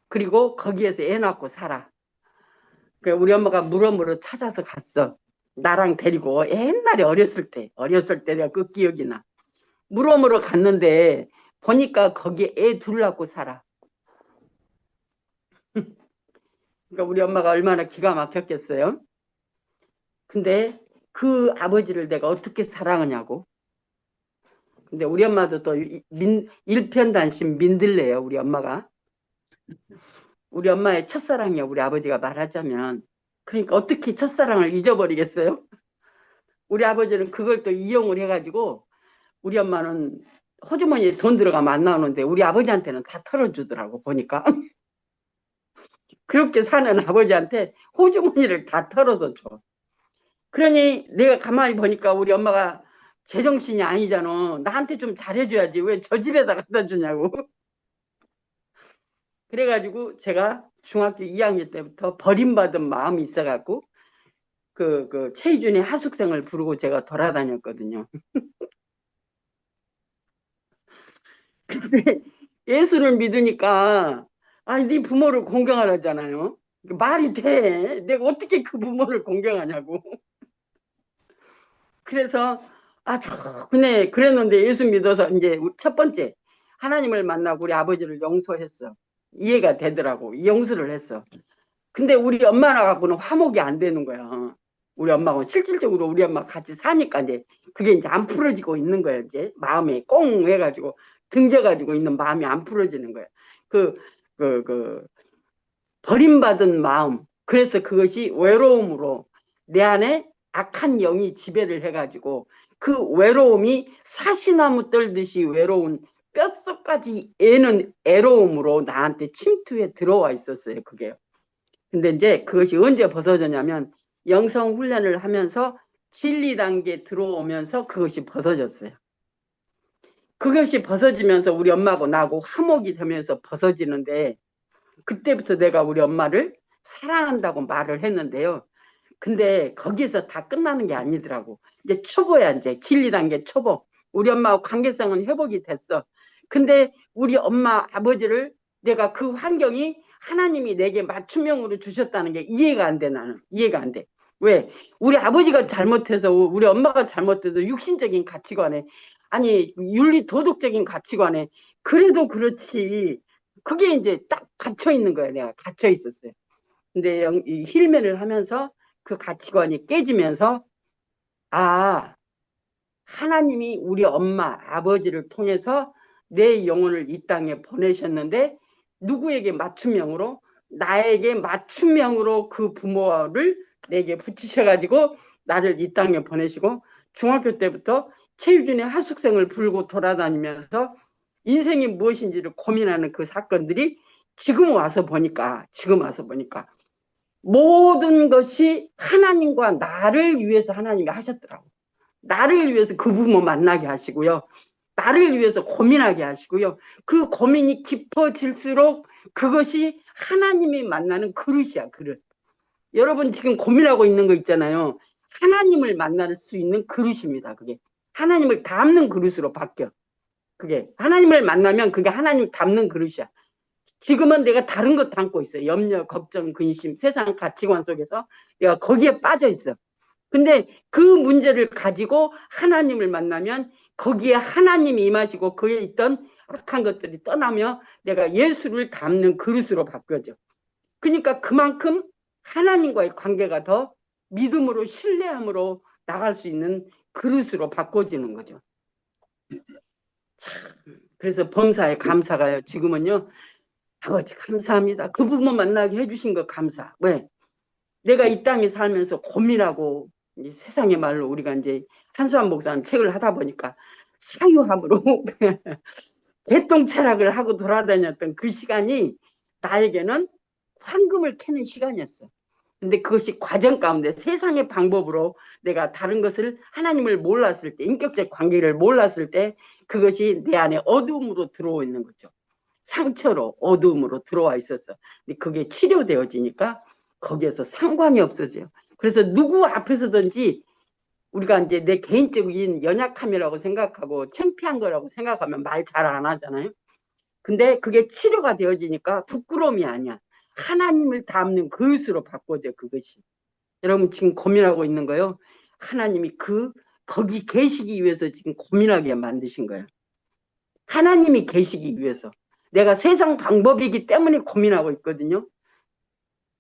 그리고 거기에서 애 낳고 살아. 우리 엄마가 물어물어 찾아서 갔어. 나랑 데리고 옛날에 어렸을 때 내가 그 기억이 나. 물어물어 갔는데 보니까 거기에 애 둘 낳고 살아. 그러니까 우리 엄마가 얼마나 기가 막혔겠어요. 근데 그 아버지를 내가 어떻게 사랑하냐고. 근데 우리 엄마도 또 일편단심 민들레요, 우리 엄마가. 우리 엄마의 첫사랑이야, 우리 아버지가 말하자면. 그러니까 어떻게 첫사랑을 잊어버리겠어요? 우리 아버지는 그걸 또 이용을 해가지고 우리 엄마는 호주머니에 돈 들어가면 안 나오는데 우리 아버지한테는 다 털어주더라고, 보니까. 그렇게 사는 아버지한테 호주머니를 다 털어서 줘. 그러니 내가 가만히 보니까 우리 엄마가 제정신이 아니잖아. 나한테 좀 잘해줘야지. 왜 저 집에다 갖다 주냐고. 그래가지고 제가 중학교 2학년 때부터 버림받은 마음이 있어갖고 그 최희준의 하숙생을 부르고 제가 돌아다녔거든요. 근데 예수를 믿으니까 네 부모를 공경하라잖아요. 말이 돼. 내가 어떻게 그 부모를 공경하냐고. 그래서 그네 그랬는데 예수 믿어서 이제 첫 번째 하나님을 만나고 우리 아버지를 용서했어. 이해가 되더라고. 용서를 했어. 근데 우리 엄마 나하고는 화목이 안 되는 거야. 우리 엄마하고 실질적으로 우리 엄마 같이 사니까 이제 그게 이제 안 풀어지고 있는 거야. 이제 마음에 꽁 해가지고 등져가지고 있는 마음이 안 풀어지는 거야. 그, 그 버림받은 마음. 그래서 그것이 외로움으로 내 안에 악한 영이 지배를 해가지고 그 외로움이 사시나무 떨듯이 외로운 뼛속까지 애는 애로움으로 나한테 침투해 들어와 있었어요. 그게. 근데 이제 그것이 언제 벗어졌냐면 영성 훈련을 하면서 진리 단계 들어오면서 그것이 벗어졌어요. 그것이 벗어지면서 우리 엄마하고 나하고 화목이 되면서 벗어지는데 그때부터 내가 우리 엄마를 사랑한다고 말을 했는데요. 근데 거기서 다 끝나는 게 아니더라고. 이제 초보야, 이제 진리 단계 초보. 우리 엄마하고 관계성은 회복이 됐어. 근데 우리 엄마 아버지를 내가 그 환경이 하나님이 내게 맞춤형으로 주셨다는 게 이해가 안 돼. 나는 이해가 안 돼. 왜? 우리 아버지가 잘못해서 우리 엄마가 잘못해서 육신적인 가치관에 아니 윤리 도덕적인 가치관에 그래도 그렇지. 그게 이제 딱 갇혀 있는 거야. 내가 갇혀 있었어요. 근데 이 힐면을 하면서 그 가치관이 깨지면서 하나님이 우리 엄마 아버지를 통해서 내 영혼을 이 땅에 보내셨는데 누구에게 맞춤형으로 나에게 맞춤형으로 그 부모를 내게 붙이셔가지고 나를 이 땅에 보내시고 중학교 때부터 최유준의 하숙생을 불고 돌아다니면서 인생이 무엇인지를 고민하는 그 사건들이 지금 와서 보니까 모든 것이 하나님과 나를 위해서 하나님이 하셨더라고. 나를 위해서 그 부모 만나게 하시고요. 나를 위해서 고민하게 하시고요. 그 고민이 깊어질수록 그것이 하나님이 만나는 그릇이야, 그릇. 여러분 지금 고민하고 있는 거 있잖아요. 하나님을 만날 수 있는 그릇입니다, 그게. 하나님을 담는 그릇으로 바뀌어. 그게. 하나님을 만나면 그게 하나님 담는 그릇이야. 지금은 내가 다른 거 담고 있어요. 염려, 걱정, 근심, 세상 가치관 속에서 내가 거기에 빠져 있어. 근데 그 문제를 가지고 하나님을 만나면 거기에 하나님이 임하시고 그에 있던 악한 것들이 떠나며 내가 예수를 담는 그릇으로 바뀌어져. 그러니까 그만큼 하나님과의 관계가 더 믿음으로 신뢰함으로 나갈 수 있는 그릇으로 바꿔지는 거죠. 참, 그래서 범사에 감사가요. 지금은요. 아버지 감사합니다. 그 부모 만나게 해주신 거 감사. 왜? 내가 이 땅에 살면서 고민하고 세상의 말로 우리가 이제 한수환 목사님 책을 하다 보니까 사유함으로 개똥철학을 하고 돌아다녔던 그 시간이 나에게는 황금을 캐는 시간이었어. 근데 그것이 과정 가운데 세상의 방법으로 내가 다른 것을 하나님을 몰랐을 때 인격적 관계를 몰랐을 때 그것이 내 안에 어두움으로 들어와 있는 거죠. 상처로 어두움으로 들어와 있었어. 근데 그게 치료되어지니까 거기에서 상관이 없어져요. 그래서 누구 앞에서든지 우리가 이제 내 개인적인 연약함이라고 생각하고 창피한 거라고 생각하면 말 잘 안 하잖아요. 근데 그게 치료가 되어지니까 부끄러움이 아니야. 하나님을 닮는 그릇으로 바꿔져, 그것이. 여러분 지금 고민하고 있는 거요. 하나님이 거기 계시기 위해서 지금 고민하게 만드신 거예요. 하나님이 계시기 위해서. 내가 세상 방법이기 때문에 고민하고 있거든요.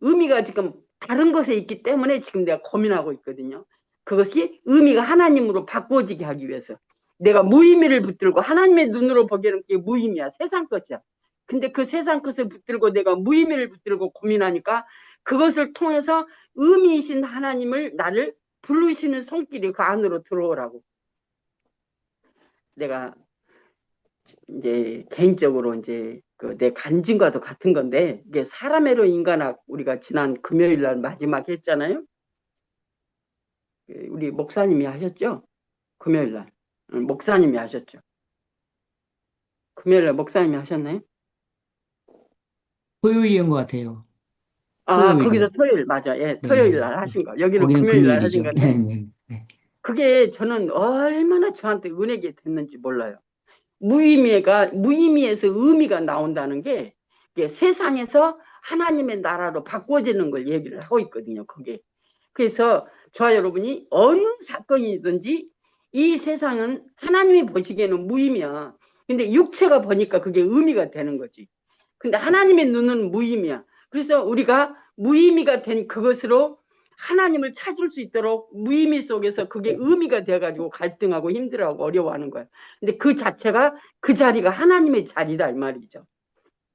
의미가 지금 다른 것에 있기 때문에 지금 내가 고민하고 있거든요. 그것이 의미가 하나님으로 바꿔지게 하기 위해서. 내가 무의미를 붙들고 하나님의 눈으로 보기에는 그게 무의미야. 세상 것이야. 근데 그 세상 것을 붙들고 내가 무의미를 붙들고 고민하니까 그것을 통해서 의미이신 하나님을 나를 부르시는 손길이 그 안으로 들어오라고. 내가 이제 개인적으로 이제 그 내 간증과도 같은 건데 이게 사람의로 인간학 우리가 지난 금요일 날 마지막 했잖아요. 우리 목사님이 하셨죠? 금요일 날. 목사님이 하셨죠. 금요일 날 목사님이 하셨나요? 토요일인 것 같아요. 아, 거기서 토요일이요. 토요일 맞아. 예, 토요일 네네네. 날 네. 하신 거. 여기는 거기는 금요일 날 하신 금요일이죠. 건데 네네. 네. 그게 저는 얼마나 저한테 은혜가 됐는지 몰라요. 무의미에서 의미가 나온다는 게 이게 세상에서 하나님의 나라로 바꿔지는 걸 얘기를 하고 있거든요. 그게. 그래서 저와 여러분이 어느 사건이든지 이 세상은 하나님이 보시기에는 무의미야. 근데 육체가 보니까 그게 의미가 되는 거지. 근데 하나님의 눈은 무의미야. 그래서 우리가 무의미가 된 그것으로 하나님을 찾을 수 있도록 무의미 속에서 그게 의미가 돼가지고 갈등하고 힘들어하고 어려워하는 거야. 근데 그 자체가 그 자리가 하나님의 자리다 이 말이죠.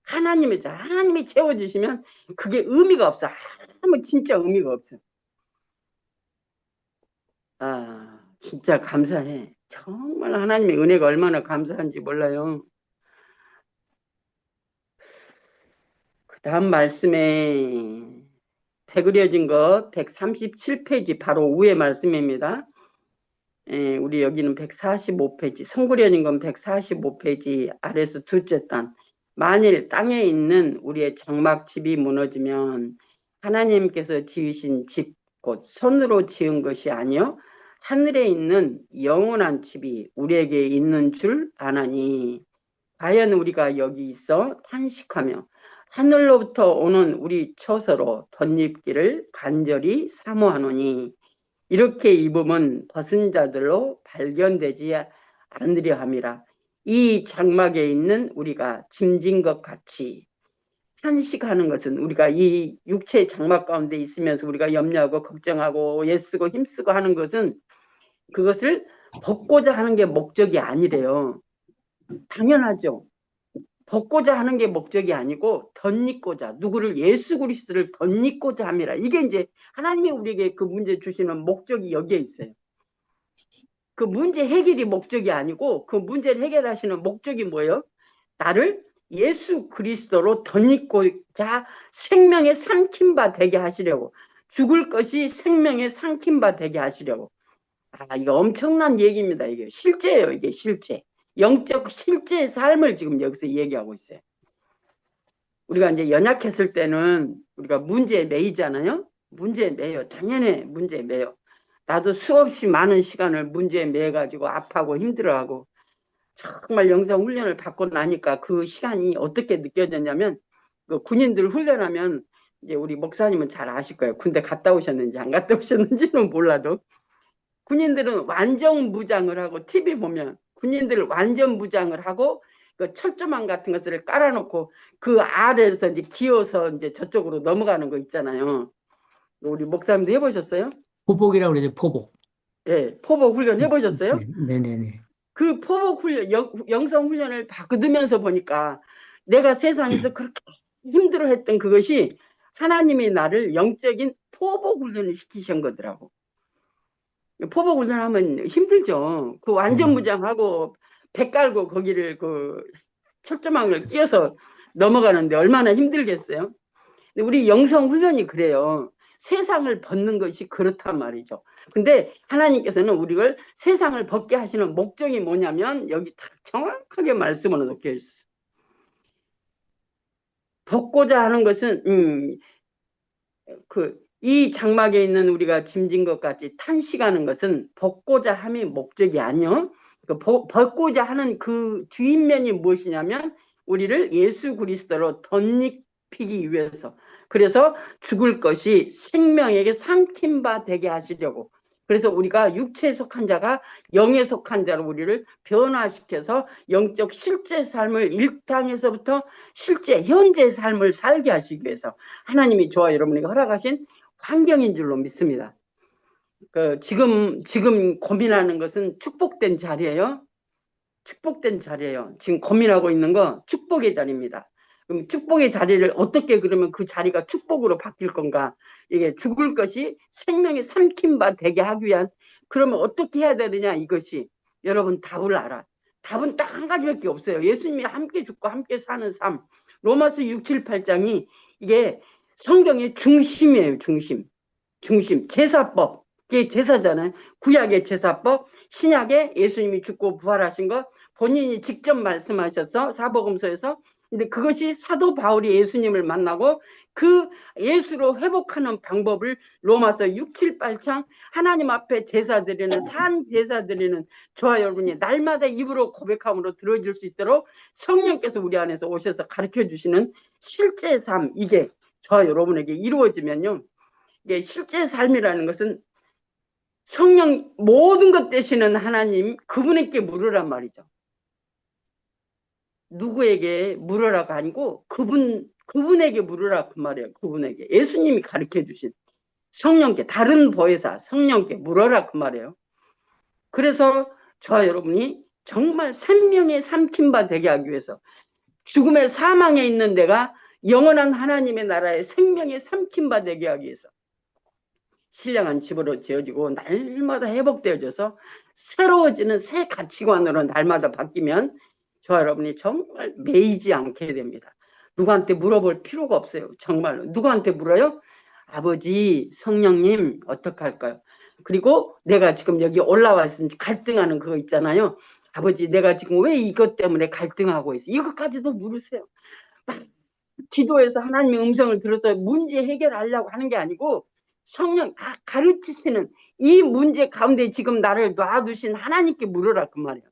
하나님의 자리, 하나님이 채워주시면 그게 의미가 없어. 아무 진짜 의미가 없어. 아, 진짜 감사해. 정말 하나님의 은혜가 얼마나 감사한지 몰라요. 그 다음 말씀에 대그려진 것 137페이지 바로 위에 말씀입니다. 우리 여기는 145페이지, 성그려진 건 145페이지 아래서 둘째 단. 만일 땅에 있는 우리의 장막집이 무너지면 하나님께서 지으신 집, 곧 손으로 지은 것이 아니요 하늘에 있는 영원한 집이 우리에게 있는 줄 아나니 과연 우리가 여기 있어 탄식하며 하늘로부터 오는 우리 처소로 덧입기를 간절히 사모하노니 이렇게 입으면 벗은 자들로 발견되지 않으려 함이라. 이 장막에 있는 우리가 짐진 것 같이 탄식하는 것은 우리가 이 육체의 장막 가운데 있으면서 우리가 염려하고 걱정하고 애쓰고 힘쓰고 하는 것은 그것을 벗고자 하는 게 목적이 아니래요. 당연하죠. 벗고자 하는 게 목적이 아니고 덧입고자 누구를 예수 그리스도를 덧입고자 함이라. 이게 이제 하나님이 우리에게 그 문제 주시는 목적이 여기에 있어요. 그 문제 해결이 목적이 아니고 그 문제를 해결하시는 목적이 뭐예요? 나를 예수 그리스도로 덧입고자 생명의 삼킨 바 되게 하시려고. 죽을 것이 생명의 삼킨 바 되게 하시려고. 아, 이거 엄청난 얘기입니다. 이게 실제예요. 이게 실제. 영적 실제 삶을 지금 여기서 얘기하고 있어요. 우리가 이제 연약했을 때는 우리가 문제에 매이잖아요. 문제에 매여. 당연히 문제에 매여. 나도 수없이 많은 시간을 문제에 매가지고 아파하고 힘들어하고 정말 영상 훈련을 받고 나니까 그 시간이 어떻게 느껴졌냐면 그 군인들 훈련하면 이제 우리 목사님은 잘 아실 거예요. 군대 갔다 오셨는지 안 갔다 오셨는지는 몰라도 군인들은 완전 무장을 하고 TV 보면 군인들 완전 무장을 하고 그 철조망 같은 것을 깔아놓고 그 아래에서 이제 기어서 이제 저쪽으로 넘어가는 거 있잖아요. 우리 목사님도 해보셨어요? 포복이라고 그러죠, 포복. 예, 포복 훈련 네, 해보셨어요? 네, 네네네. 그 포복 훈련, 영성 훈련을 받으면서 보니까 내가 세상에서 그렇게 힘들어했던 그것이 하나님이 나를 영적인 포복 훈련을 시키신 거더라고. 포복 훈련하면 힘들죠. 그 완전 네. 무장하고 배 깔고 거기를 그 철조망을 끼워서 넘어가는데 얼마나 힘들겠어요. 근데 우리 영성 훈련이 그래요. 세상을 벗는 것이 그렇단 말이죠. 근데 하나님께서는 우리를 세상을 벗게 하시는 목적이 뭐냐면 여기 다 정확하게 말씀으로 놓여 있어요. 벗고자 하는 것은 이 장막에 있는 우리가 짐진 것 같이 탄식하는 것은 벗고자 함이 목적이 아니요. 벗고자 하는 그 뒷면이 무엇이냐면 우리를 예수 그리스도로 덧입히기 위해서. 그래서 죽을 것이 생명에게 삼킨 바 되게 하시려고. 그래서 우리가 육체에 속한 자가 영에 속한 자로 우리를 변화시켜서 영적 실제 삶을 일상에서부터 실제 현재 삶을 살게 하시기 위해서 하나님이 저와 여러분에게 허락하신 환경인 줄로 믿습니다. 지금 고민하는 것은 축복된 자리예요. 축복된 자리예요. 지금 고민하고 있는 거 축복의 자리입니다. 그럼 축복의 자리를 어떻게 그러면 그 자리가 축복으로 바뀔 건가? 이게 죽을 것이 생명의 삼킨 바 되게 하기 위한 그러면 어떻게 해야 되느냐 이것이 여러분 답을 알아. 답은 딱 한 가지밖에 없어요. 예수님이 함께 죽고 함께 사는 삶. 로마서 6, 7, 8장이 이게 성경의 중심이에요. 중심. 제사법. 그게 제사잖아요. 구약의 제사법. 신약에 예수님이 죽고 부활하신 것 본인이 직접 말씀하셔서 사복음서에서. 근데 그것이 사도 바울이 예수님을 만나고 그 예수로 회복하는 방법을 로마서 6, 7, 8장 하나님 앞에 제사 드리는 산 제사 드리는 저와 여러분이 날마다 입으로 고백함으로 들어질 수 있도록 성령께서 우리 안에서 오셔서 가르쳐 주시는 실제 삶. 이게 저와 여러분에게 이루어지면요. 이게 실제 삶이라는 것은 성령 모든 것 되시는 하나님 그분에게 물으란 말이죠. 누구에게 물으라가 아니고 그분에게 물으라 그 말이에요. 그분에게 예수님이 가르쳐 주신 성령께 다른 보혜사 성령께 물어라 그 말이에요. 그래서 저와 여러분이 정말 생명의 삼킨 바 되게 하기 위해서 죽음의 사망에 있는 내가 영원한 하나님의 나라의 생명의 삼킨 바 되게 하기 위해서 신령한 집으로 지어지고 날마다 회복되어져서 새로워지는 새 가치관으로 날마다 바뀌면 저와 여러분이 정말 매이지 않게 됩니다. 누구한테 물어볼 필요가 없어요. 정말로. 누구한테 물어요? 아버지, 성령님 어떡할까요? 그리고 내가 지금 여기 올라와 있으면 갈등하는 그거 있잖아요. 아버지, 내가 지금 왜 이것 때문에 갈등하고 있어? 이것까지도 물으세요. 기도해서 하나님의 음성을 들어서 문제 해결하려고 하는 게 아니고 성령 가르치시는 이 문제 가운데 지금 나를 놔두신 하나님께 물으라 그 말이에요.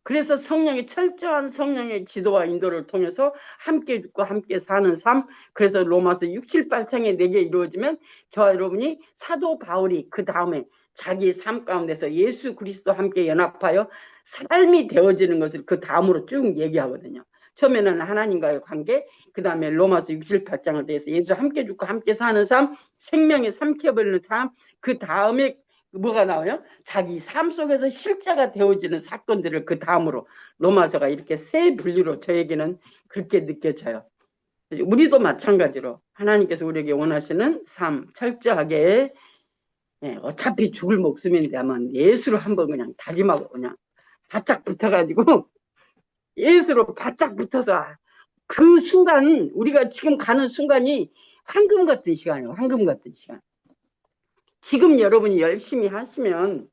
그래서 성령의 철저한 성령의 지도와 인도를 통해서 함께 죽고 함께 사는 삶. 그래서 로마서 6, 7, 8장에 내게 이루어지면 저와 여러분이 사도 바울이 그 다음에 자기 삶 가운데서 예수 그리스도 함께 연합하여 삶이 되어지는 것을 그 다음으로 쭉 얘기하거든요. 처음에는 하나님과의 관계, 그 다음에 로마서 6, 7, 8장을 대해서 예수 함께 죽고 함께 사는 삶, 생명에 삼켜버리는 삶, 그 다음에 뭐가 나와요? 자기 삶 속에서 실제가 되어지는 사건들을 그 다음으로 로마서가 이렇게 세 분류로 저에게는 그렇게 느껴져요. 우리도 마찬가지로 하나님께서 우리에게 원하시는 삶 철저하게 어차피 죽을 목숨인데 하면 예수로 한번 그냥 다짐하고 그냥 바짝 붙어가지고 예수로 바짝 붙어서 그 순간 우리가 지금 가는 순간이 황금 같은 시간이에요. 황금 같은 시간. 지금 여러분이 열심히 하시면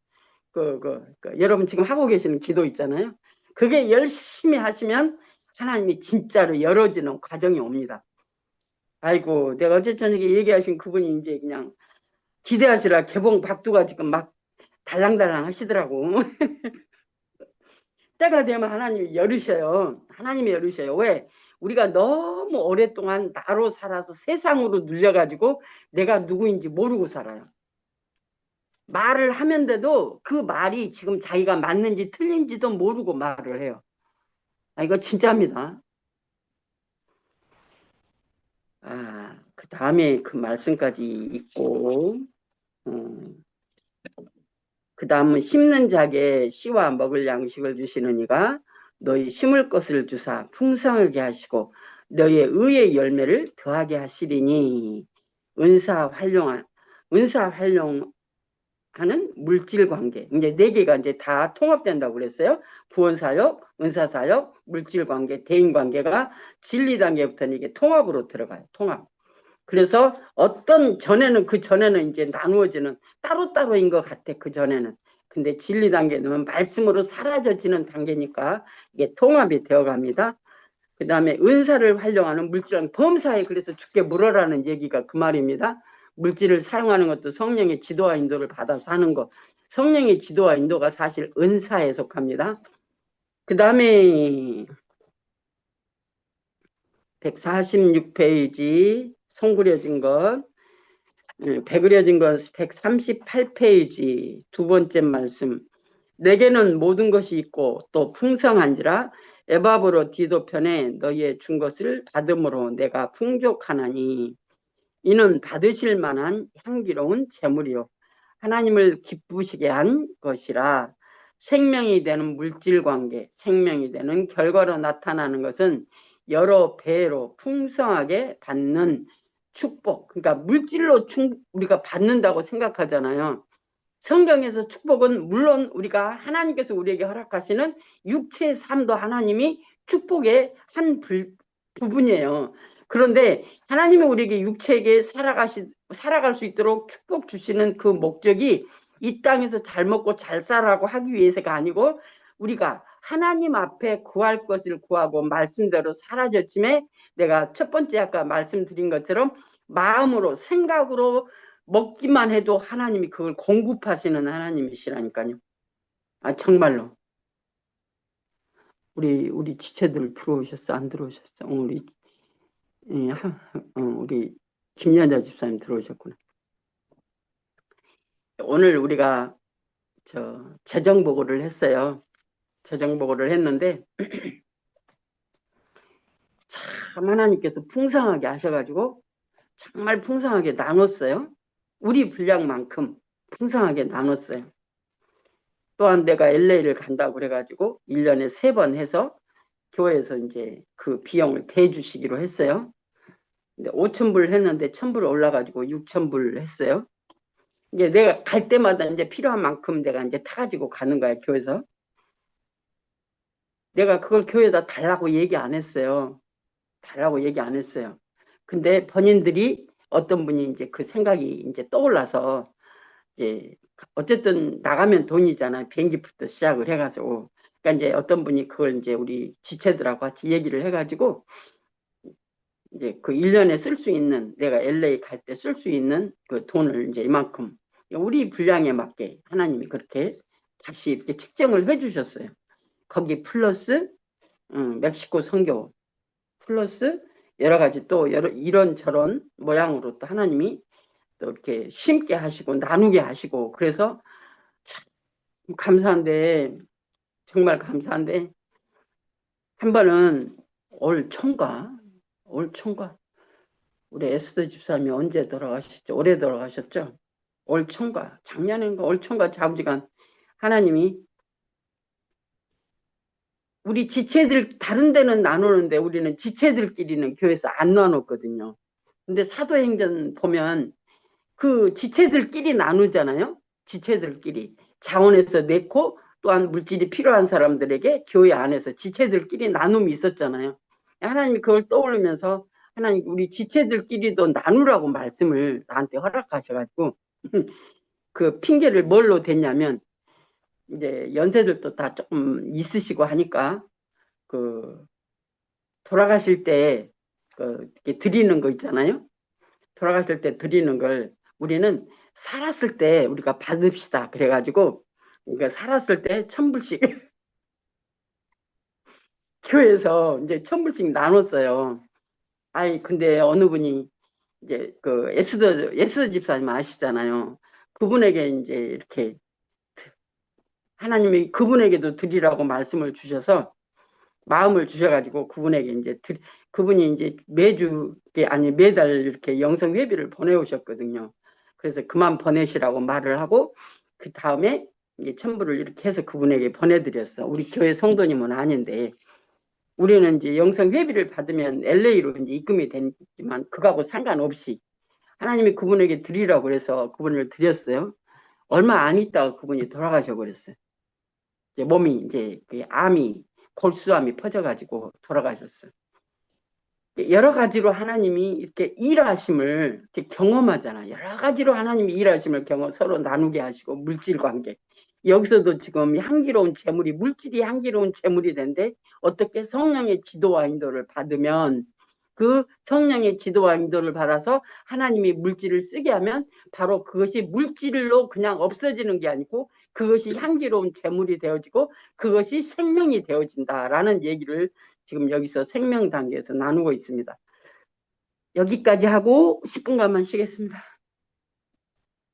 여러분 지금 하고 계시는 기도 있잖아요. 그게 열심히 하시면 하나님이 진짜로 열어지는 과정이 옵니다. 아이고 내가 어제 저녁에 얘기하신 그분이 이제 그냥 기대하시라 개봉 박두가 지금 막 달랑달랑 하시더라고. 때가 되면 하나님이 열으셔요. 하나님이 열으셔요. 왜? 우리가 너무 오랫동안 나로 살아서 세상으로 눌려가지고 내가 누구인지 모르고 살아요. 말을 하면서도 그 말이 지금 자기가 맞는지 틀린지도 모르고 말을 해요. 이거 진짜입니다. 그 다음에 그 말씀까지 있고, 그 다음은 심는 자에게 씨와 먹을 양식을 주시는 이가 너희 심을 것을 주사 풍성하게 하시고 너희의 의의 열매를 더하게 하시리니 은사 활용하는 물질 관계. 이제 네 개가 이제 다 통합된다고 그랬어요. 구원 사역, 은사 사역, 물질 관계, 대인 관계가 진리 단계부터는 이게 통합으로 들어가요. 통합. 그래서 그 전에는 이제 나누어지는 따로따로인 것 같아. 그 전에는. 근데 진리 단계는 말씀으로 사라져지는 단계니까 이게 통합이 되어 갑니다. 그 다음에 은사를 활용하는 물질은 범사에 그래서 죽게 물어라는 얘기가 그 말입니다. 물질을 사용하는 것도 성령의 지도와 인도를 받아서 하는 것. 성령의 지도와 인도가 사실 은사에 속합니다. 그 다음에 146페이지 송그려진 것, 배그려진 것 138페이지 두 번째 말씀. 내게는 모든 것이 있고 또 풍성한지라 에바브로 디도편에 너희의 준 것을 받음으로 내가 풍족하나니 이는 받으실 만한 향기로운 재물이요 하나님을 기쁘시게 한 것이라. 생명이 되는 물질 관계, 생명이 되는 결과로 나타나는 것은 여러 배로 풍성하게 받는 축복. 그러니까 물질로 우리가 받는다고 생각하잖아요. 성경에서 축복은 물론 우리가 하나님께서 우리에게 허락하시는 육체의 삶도 하나님이 축복의 한 부분이에요. 그런데 하나님이 우리에게 육체에게 살아갈 수 있도록 축복 주시는 그 목적이 이 땅에서 잘 먹고 잘 살라고 하기 위해서가 아니고 우리가 하나님 앞에 구할 것을 구하고 말씀대로 사라졌음에 내가 첫 번째 아까 말씀드린 것처럼 마음으로 생각으로 먹기만 해도 하나님이 그걸 공급하시는 하나님이시라니까요. 아 정말로 우리 지체들 들어오셨어 안 들어오셨어? 우리 김연자 집사님 들어오셨구나. 오늘 우리가 재정보고를 했어요. 재정보고를 했는데 참 하나님께서 풍성하게 하셔가지고 정말 풍성하게 나눴어요. 우리 분량만큼 풍성하게 나눴어요. 또한 내가 LA를 간다고 그래가지고 1년에 3번 해서 교회에서 이제 그 비용을 대주시기로 했어요. 근데 5,000불 했는데 1,000불 올라가지고 6,000불 했어요. 이제 내가 갈 때마다 이제 필요한 만큼 내가 이제 타가지고 가는 거야, 교회에서. 내가 그걸 교회에다 달라고 얘기 안 했어요. 달라고 얘기 안 했어요. 근데 본인들이 어떤 분이 이제 그 생각이 이제 떠올라서 이제 어쨌든 나가면 돈이잖아요. 비행기부터 시작을 해가지고. 그러니까 이제 어떤 분이 그걸 이제 우리 지체들하고 같이 얘기를 해가지고 이제 그 1년에 쓸 수 있는 내가 LA 갈 때 쓸 수 있는 그 돈을 이제 이만큼 우리 분량에 맞게 하나님이 그렇게 다시 이렇게 책정을 해주셨어요. 거기 플러스 멕시코 선교 플러스 여러 가지 또 이런저런 모양으로 또 하나님이 또 이렇게 심게 하시고 나누게 하시고 그래서 참 감사한데 정말 감사한데 한 번은 올 총각 우리 에스더 집사님이 언제 돌아가셨죠? 올해 돌아가셨죠? 올 총각 작년인가 올 총각 자부지간 하나님이 우리 지체들 다른 데는 나누는데 우리는 지체들끼리는 교회에서 안 나눴거든요. 근데 사도행전 보면 그 지체들끼리 나누잖아요. 지체들끼리 자원에서 내고 또한 물질이 필요한 사람들에게 교회 안에서 지체들끼리 나눔이 있었잖아요. 하나님이 그걸 떠올리면서 하나님 우리 지체들끼리도 나누라고 말씀을 나한테 허락하셔가지고 그 핑계를 뭘로 댔냐면 이제 연세들도 다 조금 있으시고 하니까 그 돌아가실 때 그 드리는 거 있잖아요. 돌아가실 때 드리는 걸 우리는 살았을 때 우리가 받읍시다. 그래가지고 그러니까 살았을 때 1,000불씩 교회에서 이제 1,000불씩 나눴어요. 아이 근데 어느 분이 이제 그 에스더 집사님 아시잖아요. 그분에게 이제 이렇게 하나님이 그분에게도 드리라고 말씀을 주셔서 마음을 주셔가지고 그분에게 이제 그분이 이제 매달 이렇게 영성 회비를 보내오셨거든요. 그래서 그만 보내시라고 말을 하고 그 다음에 이제 1,000불을 이렇게 해서 그분에게 보내드렸어. 우리 교회 성도님은 아닌데 우리는 이제 영성 회비를 받으면 LA로 이제 입금이 되지만 그거하고 상관없이 하나님이 그분에게 드리라고 그래서 그분을 드렸어요. 얼마 안 있다가 그분이 돌아가셔 버렸어요. 이제 몸이 이제 그 골수암이 퍼져가지고 돌아가셨어요. 여러 가지로 하나님이 이렇게 일하심을 이렇게 경험하잖아요. 여러 가지로 하나님이 일하심을 서로 나누게 하시고 물질 관계. 여기서도 지금 향기로운 재물이, 물질이 향기로운 재물이 된데, 어떻게 성령의 지도와 인도를 받으면, 그 성령의 지도와 인도를 받아서 하나님이 물질을 쓰게 하면 바로 그것이 물질로 그냥 없어지는 게 아니고 그것이 향기로운 재물이 되어지고 그것이 생명이 되어진다라는 얘기를 지금 여기서 생명 단계에서 나누고 있습니다. 여기까지 하고 10분간만 쉬겠습니다.